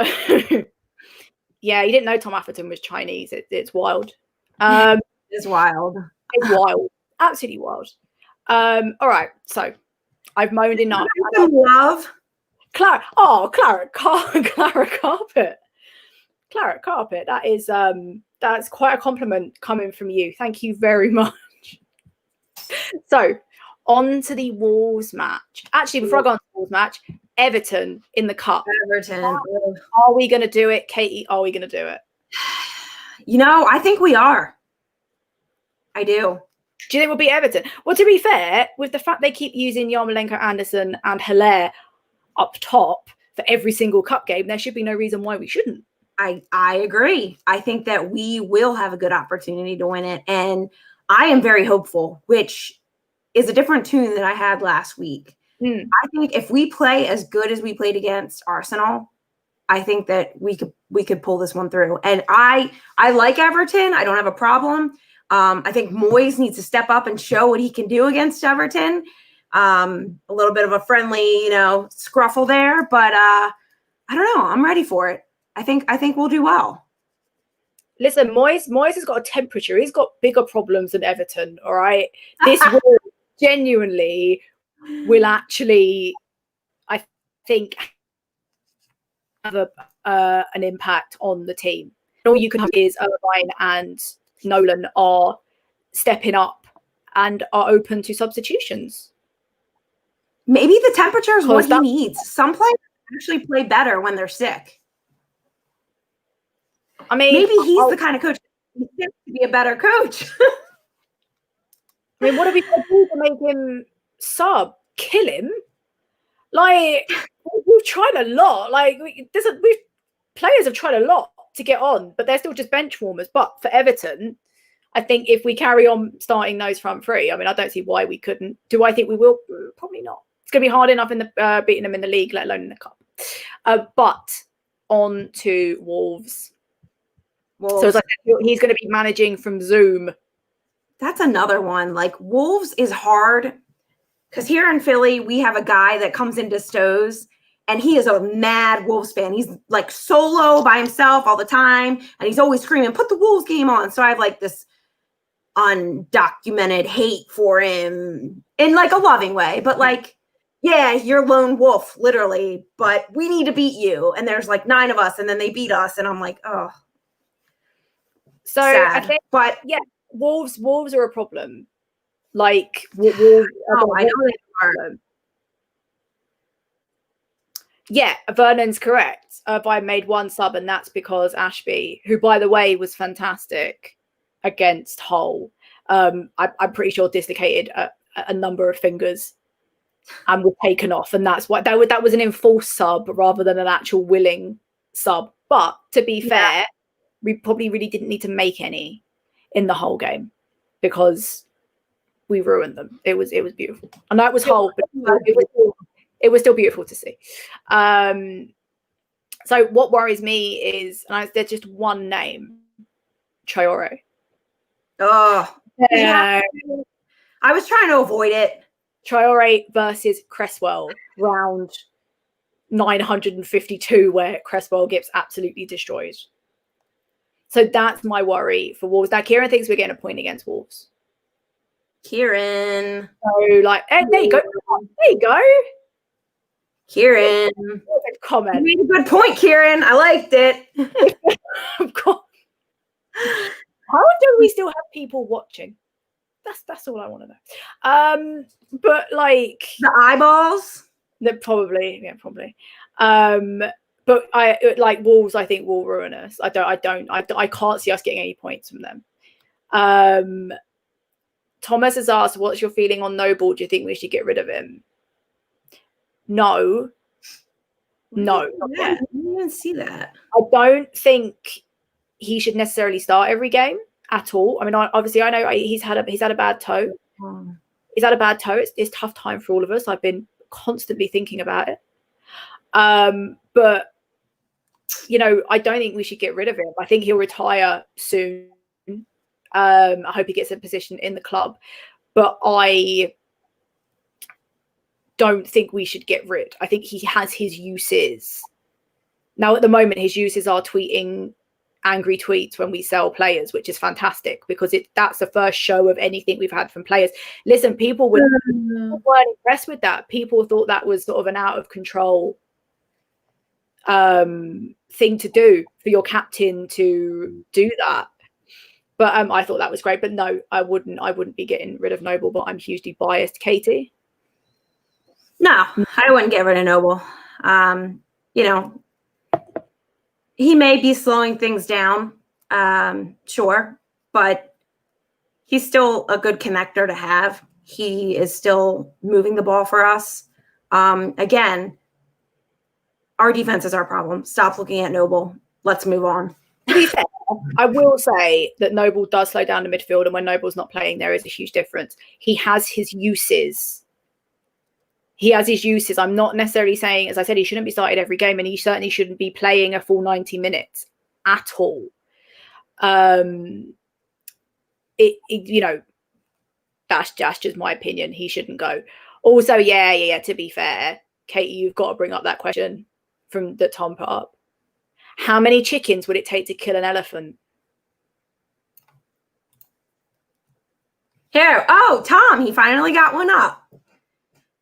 yeah, you didn't know Tom Atherton was Chinese. It's wild. It's wild. It's wild. Absolutely wild. All right. So I've moaned enough. Love. Claret carpet. Claret carpet. That is that's quite a compliment coming from you. Thank you very much. So on to the Wolves match. Actually, before I go on to the Wolves match, Everton in the cup. Everton. Are we going to do it, Katie? Are we going to do it? You know, I think we are. I do. Do you think we'll beat Everton? Well, to be fair, with the fact they keep using Yarmolenko, Anderson and Hilaire up top for every single cup game, there should be no reason why we shouldn't. I agree. I think that we will have a good opportunity to win it. And I am very hopeful, which is a different tune than I had last week. I think if we play as good as we played against Arsenal, I think that we could pull this one through. And I like Everton. I don't have a problem. I think Moyes needs to step up and show what he can do against Everton. A little bit of a friendly, scruffle there, but I don't know. I'm ready for it. I think we'll do well. Listen, Moyes has got a temperature. He's got bigger problems than Everton. All right, this will genuinely will actually, I think, have an impact on the team. All you can have is Irvine and Nolan are stepping up and are open to substitutions. Maybe the temperature is what he needs. Some players actually play better when they're sick. I mean, maybe he's the kind of coach to be a better coach. I mean, what are we going to do to make him sub? Kill him? Like, we've tried a lot. Like, players have tried a lot to get on, but they're still just bench warmers. But for Everton, I think if we carry on starting those front three, I mean, I don't see why we couldn't. Do I think we will? Probably not. It's going to be hard enough in the beating them in the league, let alone in the cup. But on to Wolves. So as I said, he's going to be managing from Zoom. That's another one. Like, Wolves is hard because here in Philly, we have a guy that comes into Stowe's and he is a mad Wolves fan. He's like solo by himself all the time. And he's always screaming, put the Wolves game on. So I have like this undocumented hate for him in like a loving way. But like, yeah, you're lone wolf, literally. But we need to beat you. And there's like 9 of us and then they beat us. And I'm like, oh. So sad. I think, but yeah, Wolves are a problem. Like, Wolves, I know they are. Yeah, Vernon's correct. I made 1 sub, and that's because Ashby, who by the way was fantastic against Hull, I'm pretty sure dislocated a number of fingers and was taken off, and that's why that was an enforced sub rather than an actual willing sub. But to be fair, we probably really didn't need to make any in the whole game because we ruined them. It was beautiful. I know it was Hull, but it was still beautiful to see. So what worries me is, there's just one name, Traore. Oh, yeah. I was trying to avoid it. Traore versus Cresswell, round 952, where Cresswell gets absolutely destroyed. So that's my worry for Wolves. Now, Kieran thinks we're getting a point against Wolves. Kieran. So, like, there you go. There you go. Kieran. Good comment. You made a good point, Kieran. I liked it. Of course. How do we still have people watching? That's all I want to know. But like the eyeballs. Probably. But I like Wolves. I think will ruin us. I can't see us getting any points from them. Thomas has asked, "What's your feeling on Noble? Do you think we should get rid of him?" No. Not yet. I didn't even see that. I don't think he should necessarily start every game at all. I mean, obviously, I know he's had a bad toe. He's had a bad toe. It's a tough time for all of us. I've been constantly thinking about it. But I don't think we should get rid of him. I think he'll retire soon. I hope he gets a position in the club, but I don't think we should get rid. I think he has his uses. Now, at the moment, his uses are tweeting angry tweets when we sell players, which is fantastic because that's the first show of anything we've had from players. Listen, people weren't impressed with that. People thought that was sort of an out of control thing to do for your captain to do that. But I thought that was great. But no, I wouldn't be getting rid of Noble, but I'm hugely biased. Katie? No, I wouldn't get rid of Noble. He may be slowing things down, sure, but he's still a good connector to have. He is still moving the ball for us. Again, our defense is our problem. Stop looking at Noble. Let's move on. To be fair, I will say that Noble does slow down the midfield, and when Noble's not playing, there is a huge difference. He has his uses. he has his uses. I'm not necessarily saying, as I said, he shouldn't be started every game, and he certainly shouldn't be playing a full 90 minutes at all. You know, that's just my opinion. He shouldn't go. Also, yeah. To be fair, Katie, you've got to bring up that question that Tom put up. How many chickens would it take to kill an elephant? Here, oh, Tom, he finally got one up.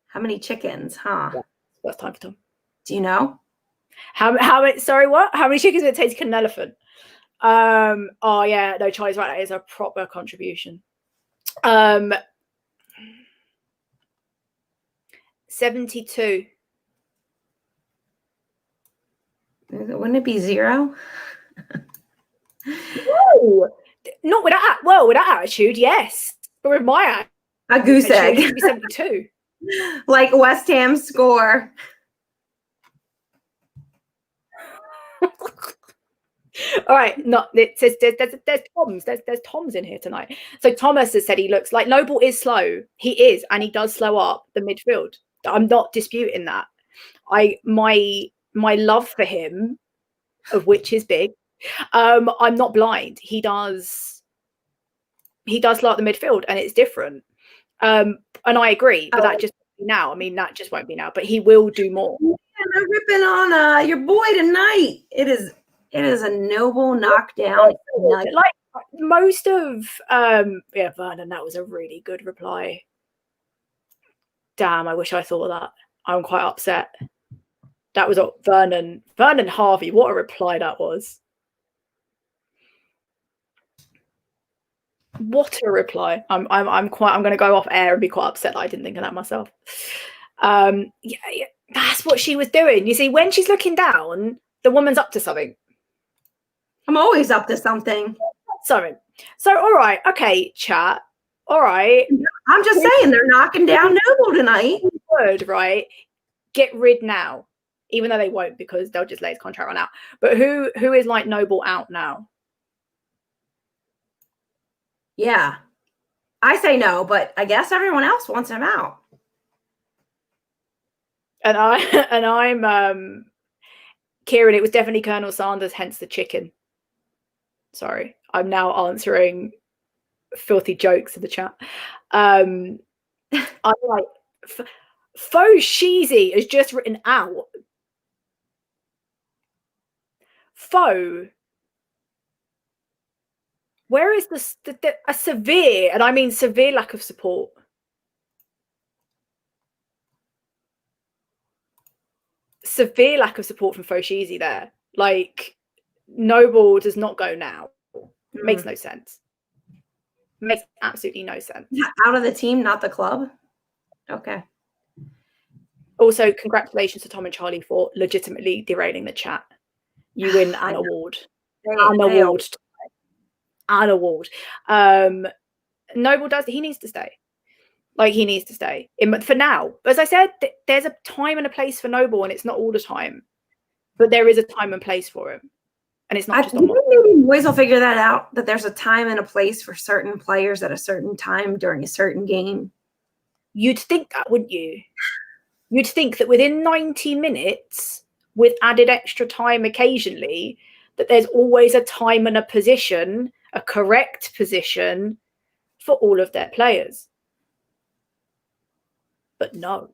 How many chickens, huh? Yeah, that's time for Tom. Do you know? How many? Sorry, what? How many chickens would it take to kill an elephant? Oh yeah, no, Charlie's right. That is a proper contribution. 72. Wouldn't it be 0? No, not with that. Well, with that attitude, yes, but with my a goose egg. It should be 72. Like West Ham score. All right, no, it says there's Toms. There's Toms in here tonight. So Thomas has said he looks like Noble is slow. He is, and he does slow up the midfield. I'm not disputing that. My love for him, of which is big. I'm not blind. He does slow up the midfield, and it's different. And I agree, but that just won't be now. I mean, that just won't be now. But he will do more. Yeah, they're ripping on your boy tonight. It is a Noble knockdown. Like most of Vernon, that was a really good reply. Damn, I wish I thought of that. I'm quite upset. That was Vernon Harvey. What a reply that was. What a reply. I'm going to go off air and be quite upset that I didn't think of that myself. Yeah, that's what she was doing. You see, when she's looking down, the woman's up to something. I'm always up to something. Sorry. So, all right. Okay, chat. All right. I'm just saying they're knocking down Noble tonight. Good, right? Get rid now. Even though they won't, because they'll just let his contract run out. But who is like Noble out now? Yeah. I say no, but I guess everyone else wants him out. And I'm Kieran, it was definitely Colonel Sanders, hence the chicken. Sorry. I'm now answering filthy jokes in the chat. I'm like Faux Sheezy has just written out. Faux. Where is a severe, and I mean severe lack of support? Severe lack of support from Faux Sheezy there. Like, Noble does not go now. Makes no sense. Makes absolutely no sense. Out of the team, not the club. Okay. Also, congratulations to Tom and Charlie for legitimately derailing the chat. You win an award. An award. Noble he needs to stay. Like, he needs to stay for now. As I said, there's a time and a place for Noble, and it's not all the time. But there is a time and place for him. And it's not just on maybe boys will figure that out, that there's a time and a place for certain players at a certain time during a certain game. You'd think that, wouldn't you? You'd think that within 90 minutes, with added extra time occasionally, that there's always a time and a position, a correct position for all of their players. But no.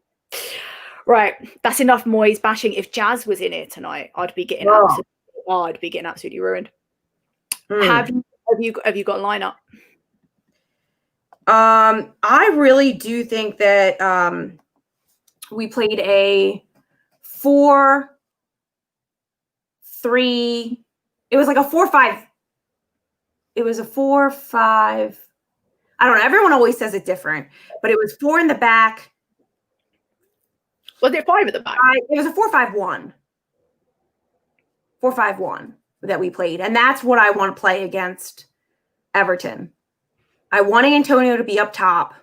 Right, that's enough Moyes bashing. If Jazz was in here tonight, I'd be getting absolutely ruined. Have you got a lineup? I really do think that we played a 4-3. It was like a 4-5. It was a 4-5. I don't know. Everyone always says it different, but it was 4 in the back. Was there 5 at the back? It was a 4-5-1. 4-5-1 that we played. And that's what I want to play against Everton. I want Antonio to be up top.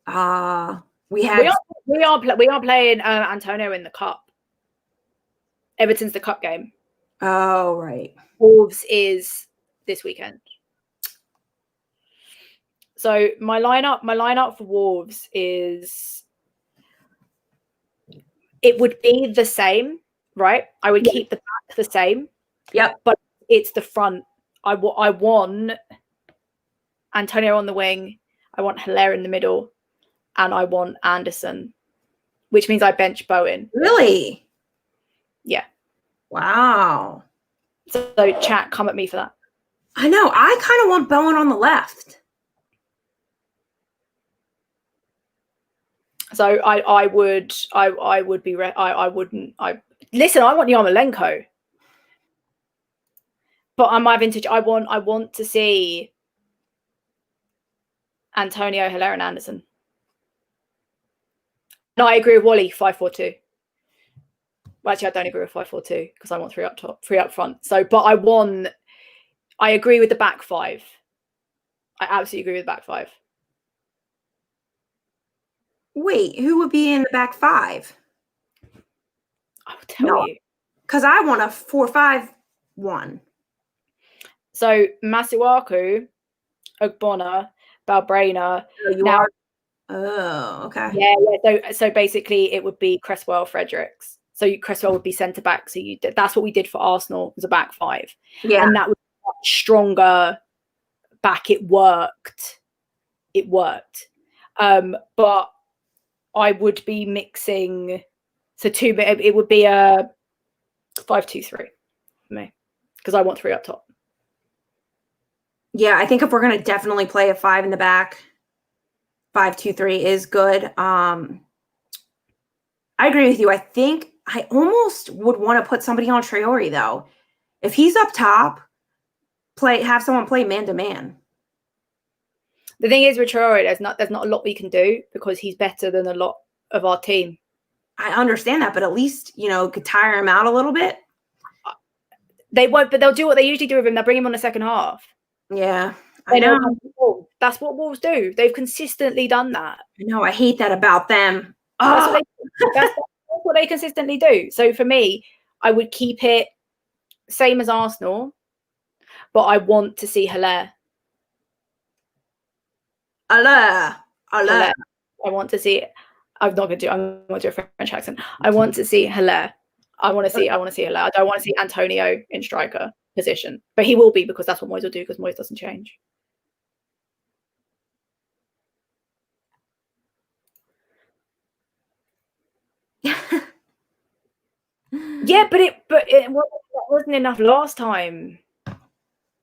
We are playing Antonio in the cup. Everton's the cup game. Oh, right. Wolves is this weekend. So my lineup for Wolves is it would be the same, right? I would keep the back the same. Yep. But it's the front. I want Antonio on the wing. I want Hilaire in the middle. And I want Anderson, which means I bench Bowen. Really? Yeah. Wow. So chat, come at me for that. I know. I kind of want Bowen on the left. So I would be I wouldn't listen. I want Yarmolenko, but on my vintage, I want to see Antonio, Hilaire, and Anderson. No, I agree with Wally. 5-4-2. Well, actually, I don't agree with 5-4-2 because I want 3 up top, 3 up front. So, but I agree with the back 5. I absolutely agree with the back 5. Wait, who would be in the back 5? I will tell you. Because I want a 4-5-1. So Masuaku, Ogbonna, Balbrena. Oh, okay. Yeah. So basically, it would be Cresswell, Fredericks. So Cresswell would be centre back. So that's what we did for Arsenal, was a back 5. Yeah, and that was much stronger back. It worked. But I would be mixing. So it would be a 5-2-3 for me because I want 3 up top. Yeah, I think if we're going to definitely play a 5 in the back, 5-2-3 is good. I agree with you. I think I almost would want to put somebody on Traore, though. If he's up top, have someone play man-to-man. The thing is with Traore, there's not a lot we can do because he's better than a lot of our team. I understand that, but at least, could tire him out a little bit. They won't, but they'll do what they usually do with him. They'll bring him on the second half. Yeah, I know. That's what Wolves do. They've consistently done that. I know. I hate that about them. That's what they consistently do. So for me, I would keep it same as Arsenal, but I want to see Hilaire. Hilaire. I want to see it. I'm not going to do a French accent. I want to see Hilaire. I want to see Hilaire. I don't want to see Antonio in striker position, but he will be because that's what Moyes will do because Moyes doesn't change. Yeah, but it wasn't enough last time.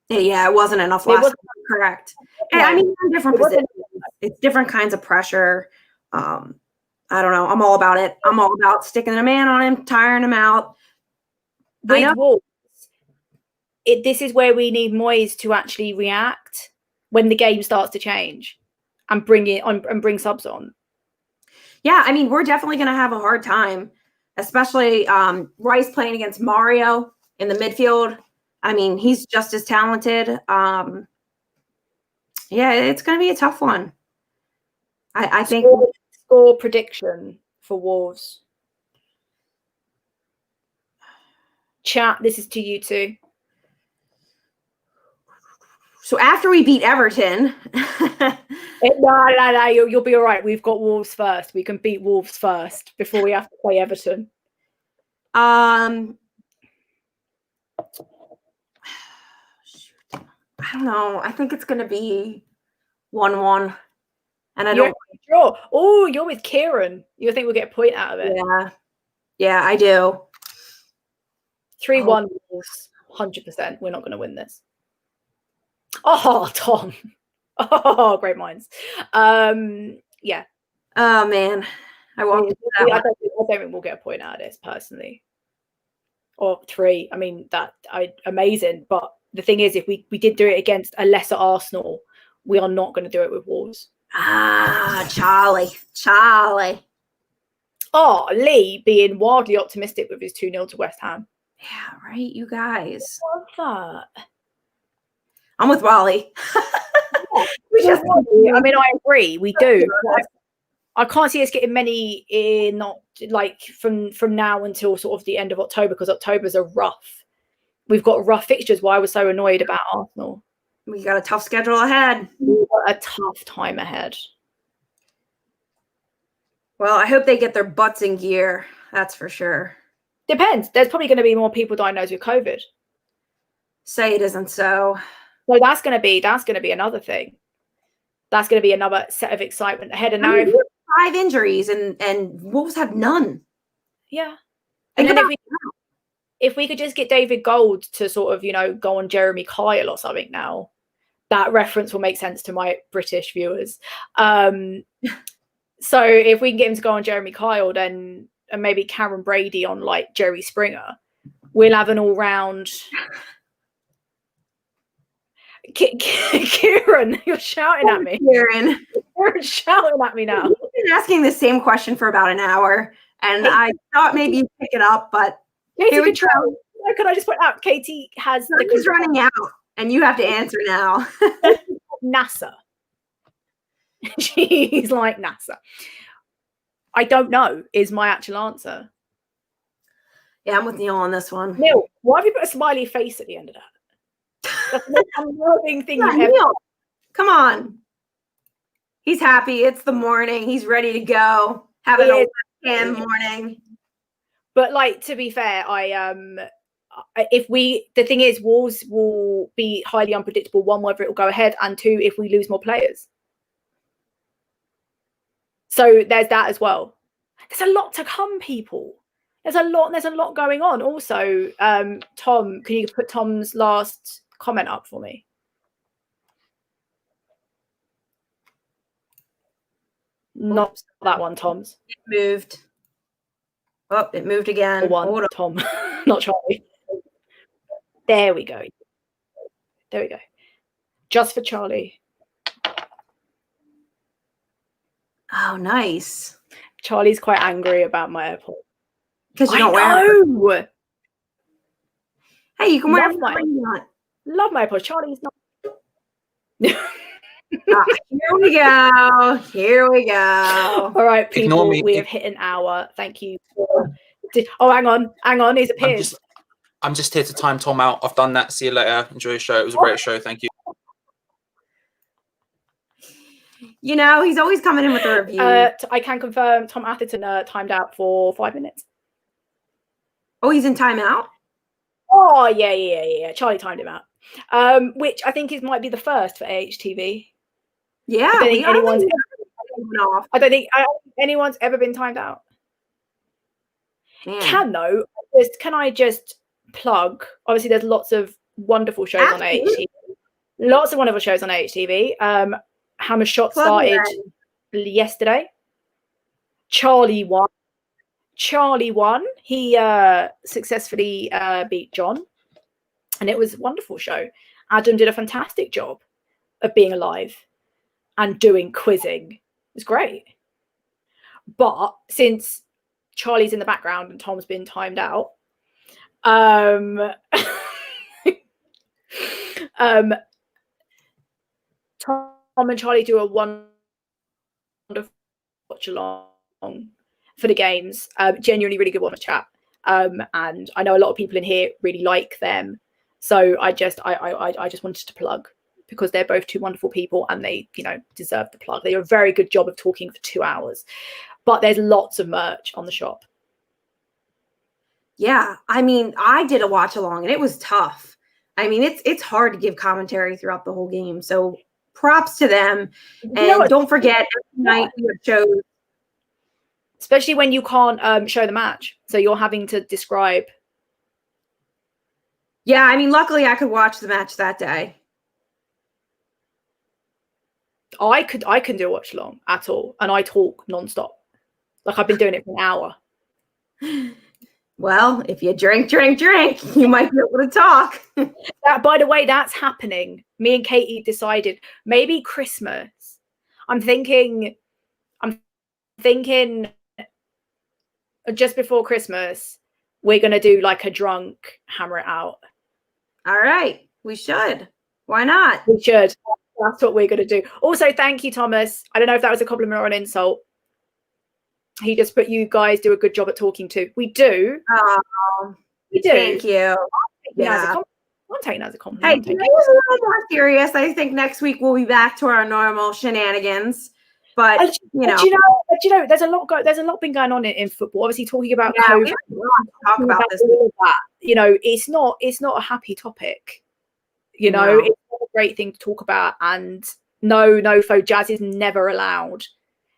Yeah, it wasn't enough last time. Correct. And I mean, different positions. It's different kinds of pressure. I don't know. I'm all about it. I'm all about sticking a man on him, tiring him out. With Wolves, this is where we need Moyes to actually react when the game starts to change and bring subs on. Yeah, I mean, we're definitely going to have a hard time, especially Rice playing against Mario in the midfield. I mean, he's just as talented. Yeah, it's going to be a tough one. I think. Score prediction for Wolves. Chat, this is to you too. So after we beat Everton. No, you'll be all right. We've got Wolves first. We can beat Wolves first before we have to play Everton. I don't know. I think it's going to be 1-1. And I don't draw. Oh, you're with Kieran. You think we'll get a point out of it? Yeah, I do. 3-1 Wolves, 100%. We're not going to win this. Oh, Tom. Oh, great minds. Yeah. Oh man, I don't think we'll get a point out of this personally. Or 3. I mean, amazing. But the thing is, if we did do it against a lesser Arsenal, we are not going to do it with Wolves. Charlie. Oh, Lee being wildly optimistic with his 2-0 to West Ham. Yeah, right, you guys. I love that. I'm with Wally. I mean, I agree. We do. I can't see us getting many not like from now until sort of the end of October because October's a rough. We've got rough fixtures. Why I was so annoyed about Arsenal. We got a tough schedule ahead. We've got a tough time ahead. Well, I hope they get their butts in gear. That's for sure. Depends. There's probably going to be more people diagnosed with COVID. Say it isn't so. So that's going to be another thing. That's going to be another set of excitement ahead. And now, I mean, 5 injuries and Wolves have none. Yeah, and then if we could just get David Gold to sort of, you know, go on Jeremy Kyle or something now, that reference will make sense to my British viewers. So if we can get him to go on Jeremy Kyle, then and maybe Karen Brady on like Jerry Springer, we'll have an all-round. Kieran, you're shouting at me. Kieran, you're shouting at me now. You've been asking the same question for about an hour, and I thought maybe you'd pick it up, but here we go. Could I just point out, Katie has the control running out, and you have to answer now. NASA. She's like NASA. I don't know is my actual answer. Yeah, I'm with Neil on this one. Neil, why have you put a smiley face at the end of that? That's the most unnerving thing you've ever. Neil, come on. He's happy. It's the morning. He's ready to go. Having a webcam morning. But like, to be fair, the thing is, Wolves will be highly unpredictable. One, whether it will go ahead, and two, if we lose more players. So there's that as well. There's a lot to come, people. There's a lot going on. Also, Tom, can you put Tom's last comment up for me? Not that one, Tom's. It moved. Oh, it moved again. The one, Tom, not Charlie. There we go. There we go. Just for Charlie. Oh, nice. Charlie's quite angry about my AirPods. Because you don't wear them. Hey, you can wear them when you want. Love my AirPods. Charlie's not. Here we go. Here we go. All right, people, we have hit an hour. Thank you. Oh, hang on. He's appeared. I'm just here to time Tom out. I've done that. See you later. Enjoy your show. It was a great show. Thank you. You know, he's always coming in with a review. I can confirm Tom Atherton timed out for 5 minutes. Oh, he's in timeout? Oh, yeah. Charlie timed him out. Which I think might be the first for AHTV. Yeah. I don't think anyone's ever been timed out. Man. Can I just plug? Obviously, there's lots of wonderful shows on AHTV. Lots of wonderful shows on AHTV. Hammer Shot started yesterday. Charlie won. He successfully beat John, and it was a wonderful show. Adam did a fantastic job of being alive and doing quizzing. It was great. But since Charlie's in the background and Tom's been timed out, Tom and Charlie do a wonderful watch along for the games. Genuinely really good one to chat. And I know a lot of people in here really like them. So I just wanted to plug, because they're both two wonderful people and they, deserve the plug. They do a very good job of talking for 2 hours. But there's lots of merch on the shop. Yeah, I mean, I did a watch along and it was tough. I mean, it's hard to give commentary throughout the whole game. So props to them. And don't forget, every night we have shows. Especially when you can't show the match. So you're having to describe. Yeah, I mean, luckily I could watch the match that day. I can do a watch along at all. And I talk nonstop. Like I've been doing it for an hour. Well, if you drink, you might be able to talk. By the way, that's happening. Me and Katie decided maybe Christmas. I'm thinking just before Christmas, we're going to do like a drunk hammer it out. All right. We should. Why not? We should. That's what we're going to do. Also, thank you, Thomas. I don't know if that was a compliment or an insult. He just put, you guys do a good job at talking to. We do. Oh, we do. Thank you. I'm taking that as a compliment. Hey, it was a little more serious. I think next week we'll be back to our normal shenanigans. But do you know, there's a lot been going on in football. Obviously, talking about COVID, we have a lot to talk about this. all of that. You know, it's not a happy topic. You know, No. it's not a great thing to talk about. And no, faux jazz is never allowed.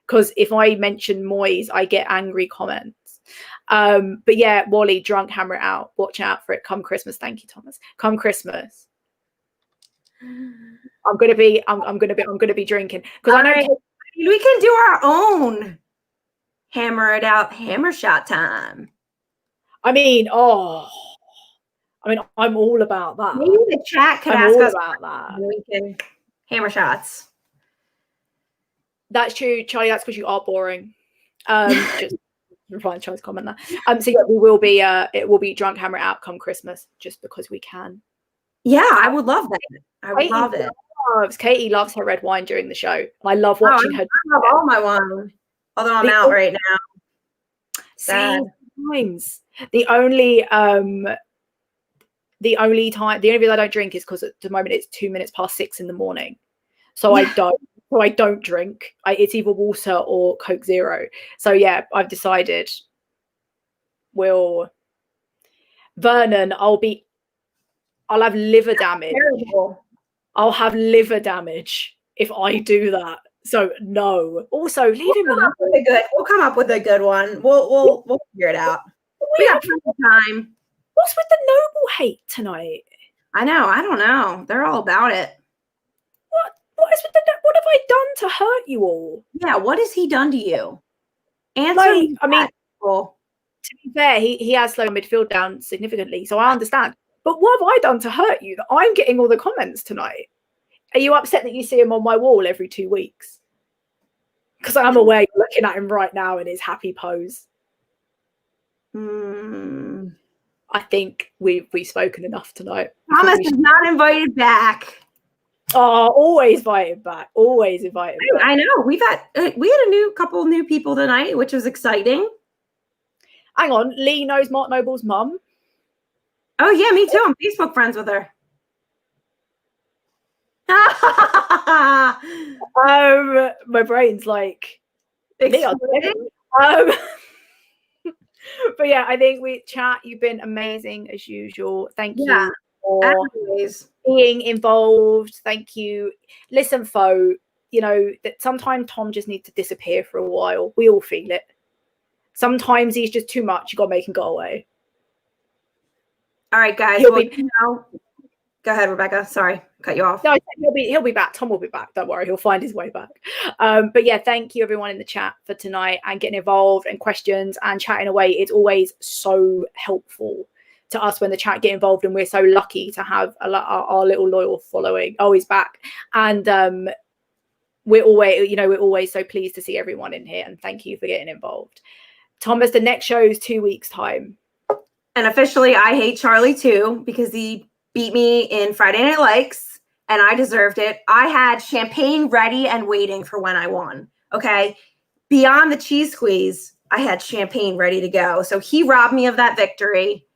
Because if I mention Moyes, I get angry comments. But yeah, Wally, drunk, hammer it out. Watch out for it. Come Christmas. Thank you, Thomas. Come Christmas. I'm gonna be drinking because I know we can do our own hammer it out, hammer shot time. I mean, I'm all about that. Maybe the chat could ask us about that. We can hammer shots. That's true, Charlie. That's because you are boring. Just replying to Charlie's comment there. So yeah, we will be. It will be drunk, hammer it out, come Christmas, just because we can. Yeah, I would love that. I would love it. Katie loves her red wine during the show. I love watching her. I love all my wine, although I'm out right now. Sometimes the only reason I don't drink is because at the moment it's 2 minutes past 6 in the morning, so I don't drink. It's either water or Coke Zero. So yeah, I've decided. Vernon, I'll have liver damage. Terrible. I'll have liver damage if I do that. So no. Also, leave him alone. We'll come up with a good one. We'll figure it out. We got plenty of time. What's with the Noble hate tonight? I know. I don't know. They're all about it. What have I done to hurt you all? Yeah. What has he done to you? Answer. To be fair, he has slowed midfield down significantly, so I understand. But what have I done to hurt you that I'm getting all the comments tonight? Are you upset that you see him on my wall every 2 weeks? Because I'm aware you're looking at him right now in his happy pose. I think we've spoken enough tonight. Thomas is not invited back. Oh, always invited back. Always invited back. I know. We had a couple new people tonight, which was exciting. Hang on, Lee knows Mark Noble's mum. Oh yeah, me too. I'm Facebook friends with her. My brain's like exploding. But yeah, I think you've been amazing as usual. Thank you for being involved. Thank you. Listen, Fo, you know that sometimes Tom just needs to disappear for a while. We all feel it. Sometimes he's just too much. You gotta make him go away. All right, guys. Go ahead, Rebecca. Sorry, cut you off. No, he'll be back. Tom will be back. Don't worry, he'll find his way back. But yeah, thank you everyone in the chat for tonight and getting involved and questions and chatting away. It's always so helpful to us when the chat get involved, and we're so lucky to have our little loyal following. Oh, he's back, and we're always so pleased to see everyone in here. And thank you for getting involved. Thomas, the next show is 2 weeks' time. And officially, I hate Charlie too because he beat me in Friday Night Lights, and I deserved it. I had champagne ready and waiting for when I won. Okay. Beyond the cheese squeeze, I had champagne ready to go. So he robbed me of that victory.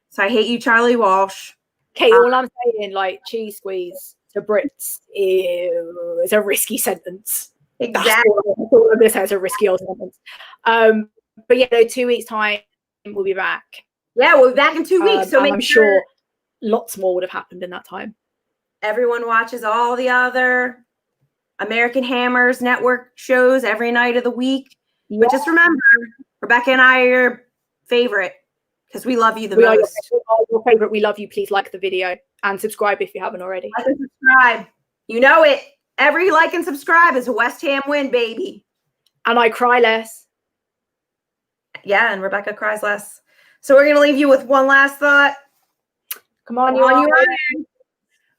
So I hate you, Charlie Walsh. Okay, all I'm saying, like, cheese squeeze to Brits is a risky sentence. Exactly. All of this has a risky old sentence. But yeah, 2 weeks' time, we'll be back. Yeah, we'll be back in 2 weeks. So I'm sure lots more would have happened in that time. Everyone watches all the other American Hammers Network shows every night of the week. Yeah. But just remember, Rebecca and I are your favorite because we love you the most. We are your favorite. We love you. Please like the video and subscribe if you haven't already. Like and subscribe. You know it. Every like and subscribe is a West Ham win, baby. And I cry less. Yeah, and Rebecca cries less. So we're going to leave you with one last thought. Come on, you.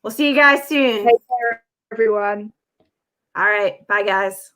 We'll see you guys soon. Take care, everyone. All right. Bye, guys.